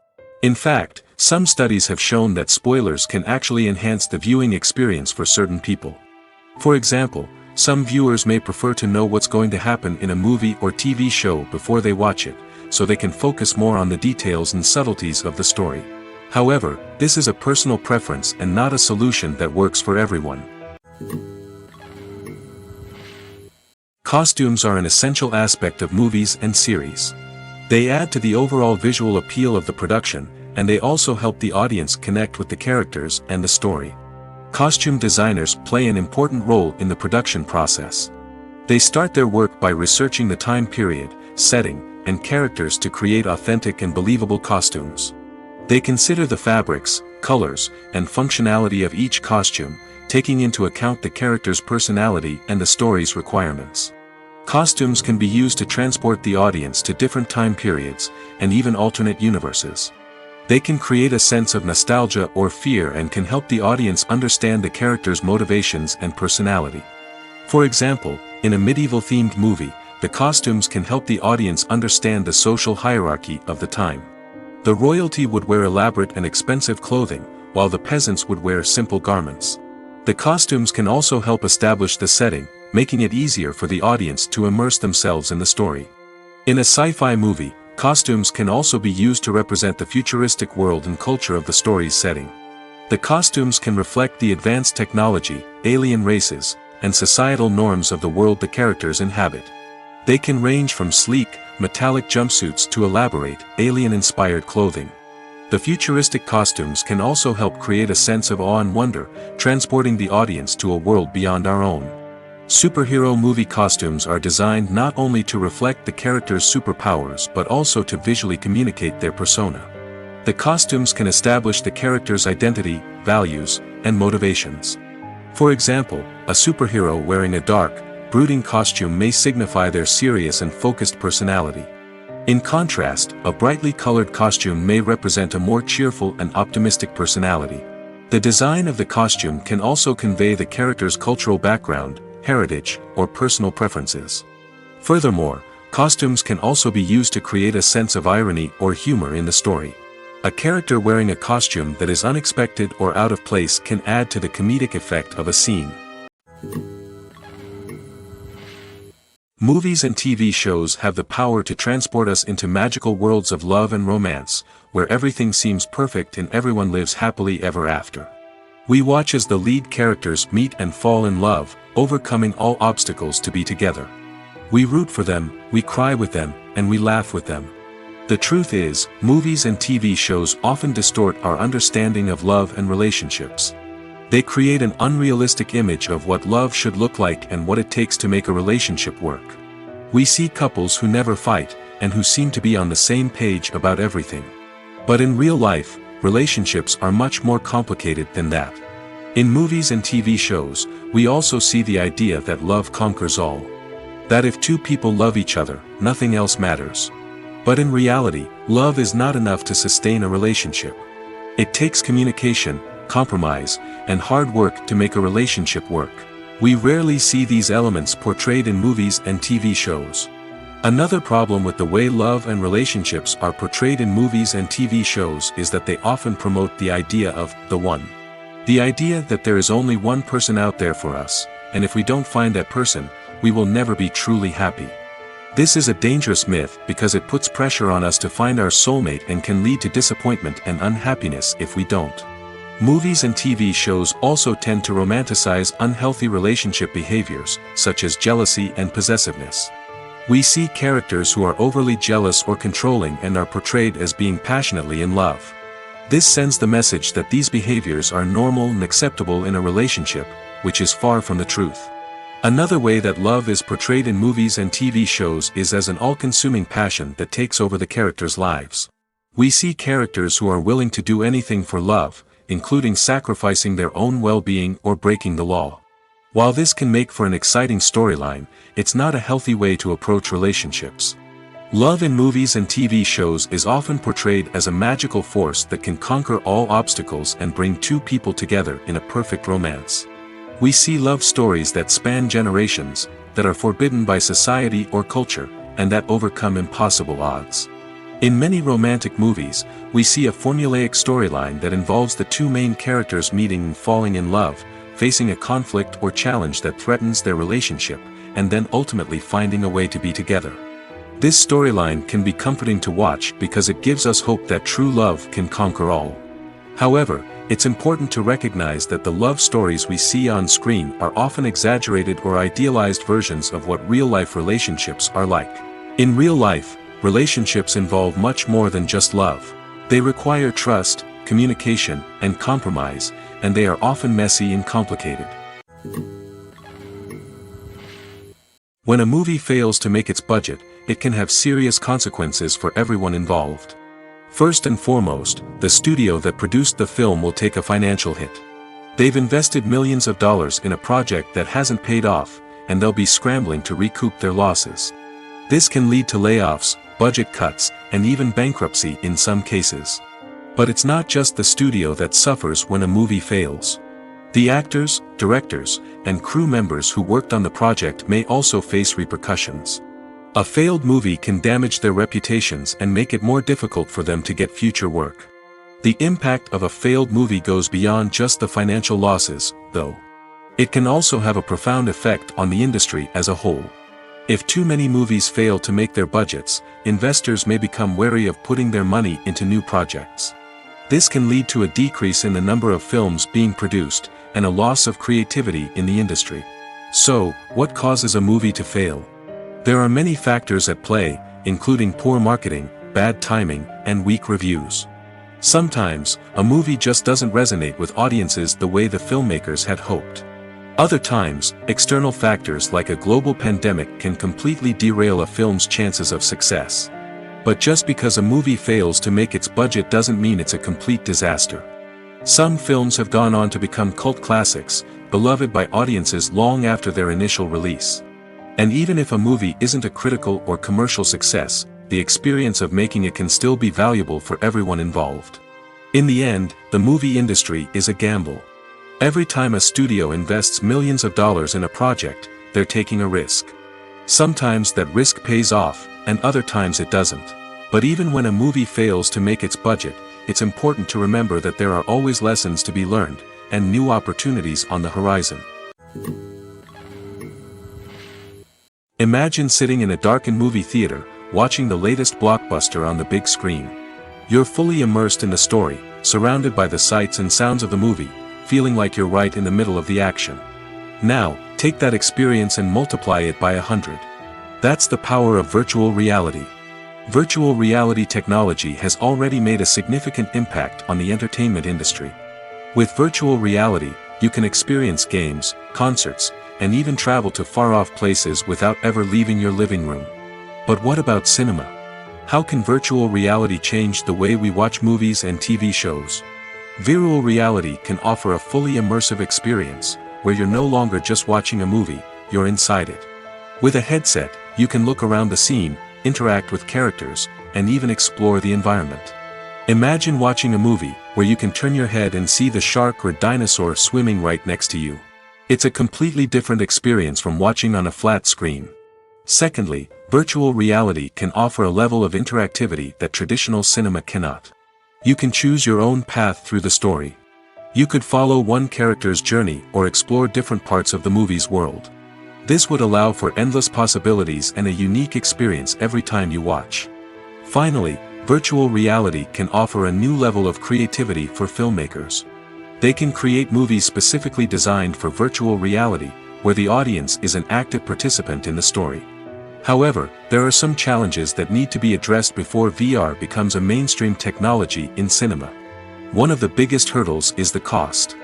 In fact, some studies have shown that spoilers can actually enhance the viewing experience for certain people. For example, some viewers may prefer to know what's going to happen in a movie or TV show before they watch it, so they can focus more on the details and subtleties of the story. However, this is a personal preference and not a solution that works for everyone. Costumes are an essential aspect of movies and series. They add to the overall visual appeal of the production, and they also help the audience connect with the characters and the story. Costume designers play an important role in the production process. They start their work by researching the time period, setting, and characters to create authentic and believable costumes. They consider the fabrics, colors, and functionality of each costume, taking into account the character's personality and the story's requirements. Costumes can be used to transport the audience to different time periods, and even alternate universes. They can create a sense of nostalgia or fear and can help the audience understand the character's motivations and personality. For example, in a medieval-themed movie, the costumes can help the audience understand the social hierarchy of the time. The royalty would wear elaborate and expensive clothing, while the peasants would wear simple garments. The costumes can also help establish the setting, making it easier for the audience to immerse themselves in the story. In a sci-fi movie, costumes can also be used to represent the futuristic world and culture of the story's setting. The costumes can reflect the advanced technology, alien races, and societal norms of the world the characters inhabit. They can range from sleek, metallic jumpsuits to elaborate, alien-inspired clothing. The futuristic costumes can also help create a sense of awe and wonder, transporting the audience to a world beyond our own. Superhero movie costumes are designed not only to reflect the character's superpowers but also to visually communicate their persona. The costumes can establish the character's identity, values, and motivations. For example, a superhero wearing a dark, brooding costume may signify their serious and focused personality. In contrast, a brightly colored costume may represent a more cheerful and optimistic personality. The design of the costume can also convey the character's cultural background, heritage, or personal preferences. Furthermore, costumes can also be used to create a sense of irony or humor in the story. A character wearing a costume that is unexpected or out of place can add to the comedic effect of a scene. Movies and TV shows have the power to transport us into magical worlds of love and romance, where everything seems perfect and everyone lives happily ever after. We watch as the lead characters meet and fall in love, overcoming all obstacles to be together. We root for them, we cry with them, and we laugh with them. The truth is, movies and TV shows often distort our understanding of love and relationships. They create an unrealistic image of what love should look like and what it takes to make a relationship work. We see couples who never fight, and who seem to be on the same page about everything. But in real life, relationships are much more complicated than that. In movies and TV shows, we also see the idea that love conquers all. That if two people love each other, nothing else matters. But in reality, love is not enough to sustain a relationship. It takes communication, compromise, and hard work to make a relationship work. We rarely see these elements portrayed in movies and TV shows. Another problem with the way love and relationships are portrayed in movies and TV shows is that they often promote the idea of the one. The idea that there is only one person out there for us, and if we don't find that person, we will never be truly happy. This is a dangerous myth because it puts pressure on us to find our soulmate and can lead to disappointment and unhappiness if we don't. Movies and TV shows also tend to romanticize unhealthy relationship behaviors, such as jealousy and possessiveness. We see characters who are overly jealous or controlling and are portrayed as being passionately in love. This sends the message that these behaviors are normal and acceptable in a relationship, which is far from the truth. Another way that love is portrayed in movies and TV shows is as an all-consuming passion that takes over the characters' lives. We see characters who are willing to do anything for love, including sacrificing their own well-being or breaking the law. While this can make for an exciting storyline, it's not a healthy way to approach relationships. Love in movies and TV shows is often portrayed as a magical force that can conquer all obstacles and bring two people together in a perfect romance. We see love stories that span generations, that are forbidden by society or culture, and that overcome impossible odds. In many romantic movies, we see a formulaic storyline that involves the two main characters meeting and falling in love, facing a conflict or challenge that threatens their relationship, and then ultimately finding a way to be together. This storyline can be comforting to watch because it gives us hope that true love can conquer all. However, it's important to recognize that the love stories we see on screen are often exaggerated or idealized versions of what real-life relationships are like. In real life, relationships involve much more than just love. They require trust, communication, and compromise, and they are often messy and complicated. When a movie fails to make its budget, it can have serious consequences for everyone involved. First and foremost, the studio that produced the film will take a financial hit. They've invested millions of dollars in a project that hasn't paid off, and they'll be scrambling to recoup their losses. This can lead to layoffs, budget cuts, and even bankruptcy in some cases. But it's not just the studio that suffers when a movie fails. The actors, directors, and crew members who worked on the project may also face repercussions. A failed movie can damage their reputations and make it more difficult for them to get future work. The impact of a failed movie goes beyond just the financial losses, though. It can also have a profound effect on the industry as a whole. If too many movies fail to make their budgets, investors may become wary of putting their money into new projects. This can lead to a decrease in the number of films being produced, and a loss of creativity in the industry. So, what causes a movie to fail? There are many factors at play, including poor marketing, bad timing, and weak reviews. Sometimes, a movie just doesn't resonate with audiences the way the filmmakers had hoped. Other times, external factors like a global pandemic can completely derail a film's chances of success. But just because a movie fails to make its budget doesn't mean it's a complete disaster. Some films have gone on to become cult classics, beloved by audiences long after their initial release. And even if a movie isn't a critical or commercial success, the experience of making it can still be valuable for everyone involved. In the end, the movie industry is a gamble. Every time a studio invests millions of dollars in a project, they're taking a risk. Sometimes that risk pays off, and other times it doesn't. But even when a movie fails to make its budget, it's important to remember that there are always lessons to be learned, and new opportunities on the horizon. Imagine sitting in a darkened movie theater, watching the latest blockbuster on the big screen. You're fully immersed in the story, surrounded by the sights and sounds of the movie, feeling like you're right in the middle of the action. Now, take that experience and multiply it by 100. That's the power of virtual reality. Virtual reality technology has already made a significant impact on the entertainment industry. With virtual reality, you can experience games, concerts, and even travel to far-off places without ever leaving your living room. But what about cinema? How can virtual reality change the way we watch movies and TV shows? Virtual reality can offer a fully immersive experience, where you're no longer just watching a movie, you're inside it. With a headset, you can look around the scene, interact with characters, and even explore the environment. Imagine watching a movie where you can turn your head and see the shark or dinosaur swimming right next to you. It's a completely different experience from watching on a flat screen. Secondly, virtual reality can offer a level of interactivity that traditional cinema cannot. You can choose your own path through the story. You could follow one character's journey or explore different parts of the movie's world. This would allow for endless possibilities and a unique experience every time you watch. Finally, virtual reality can offer a new level of creativity for filmmakers. They can create movies specifically designed for virtual reality, where the audience is an active participant in the story. However, there are some challenges that need to be addressed before VR becomes a mainstream technology in cinema. One of the biggest hurdles is the cost.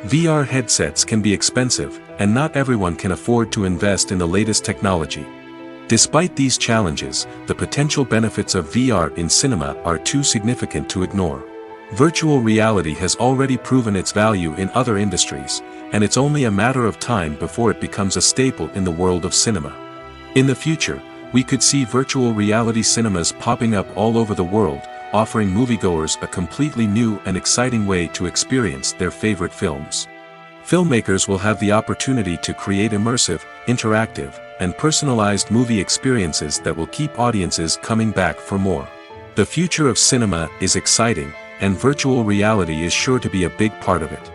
VR headsets can be expensive, and not everyone can afford to invest in the latest technology. Despite these challenges, the potential benefits of VR in cinema are too significant to ignore. Virtual reality has already proven its value in other industries, and it's only a matter of time before it becomes a staple in the world of cinema. In the future, we could see virtual reality cinemas popping up all over the world, offering moviegoers a completely new and exciting way to experience their favorite films. Filmmakers will have the opportunity to create immersive, interactive, and personalized movie experiences that will keep audiences coming back for more. The future of cinema is exciting, and virtual reality is sure to be a big part of it.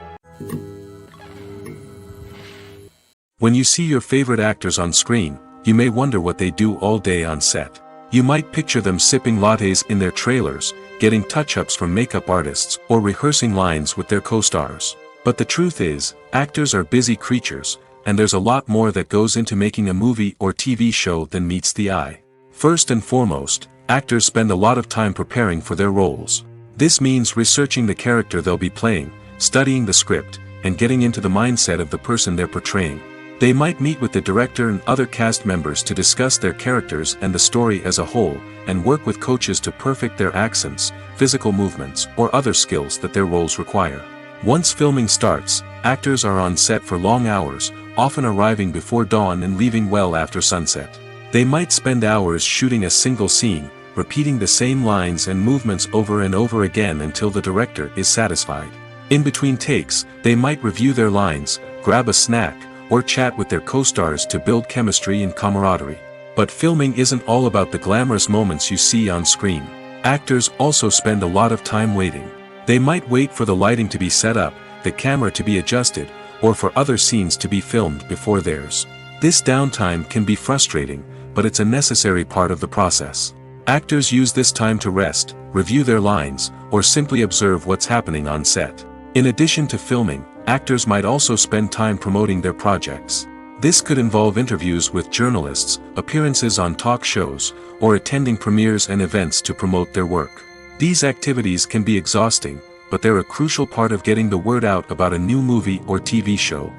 When you see your favorite actors on screen, you may wonder what they do all day on set. You might picture them sipping lattes in their trailers, getting touch-ups from makeup artists, or rehearsing lines with their co-stars. But the truth is, actors are busy creatures, and there's a lot more that goes into making a movie or TV show than meets the eye. First and foremost, actors spend a lot of time preparing for their roles. This means researching the character they'll be playing, studying the script, and getting into the mindset of the person they're portraying. They might meet with the director and other cast members to discuss their characters and the story as a whole, and work with coaches to perfect their accents, physical movements, or other skills that their roles require. Once filming starts, actors are on set for long hours, often arriving before dawn and leaving well after sunset. They might spend hours shooting a single scene, repeating the same lines and movements over and over again until the director is satisfied. In between takes, they might review their lines, grab a snack, or chat with their co-stars to build chemistry and camaraderie. But filming isn't all about the glamorous moments you see on screen. Actors also spend a lot of time waiting. They might wait for the lighting to be set up, the camera to be adjusted, or for other scenes to be filmed before theirs. This downtime can be frustrating, but it's a necessary part of the process. Actors use this time to rest, review their lines, or simply observe what's happening on set. In addition to filming, actors might also spend time promoting their projects. This could involve interviews with journalists, appearances on talk shows, or attending premieres and events to promote their work. These activities can be exhausting, but they're a crucial part of getting the word out about a new movie or TV show.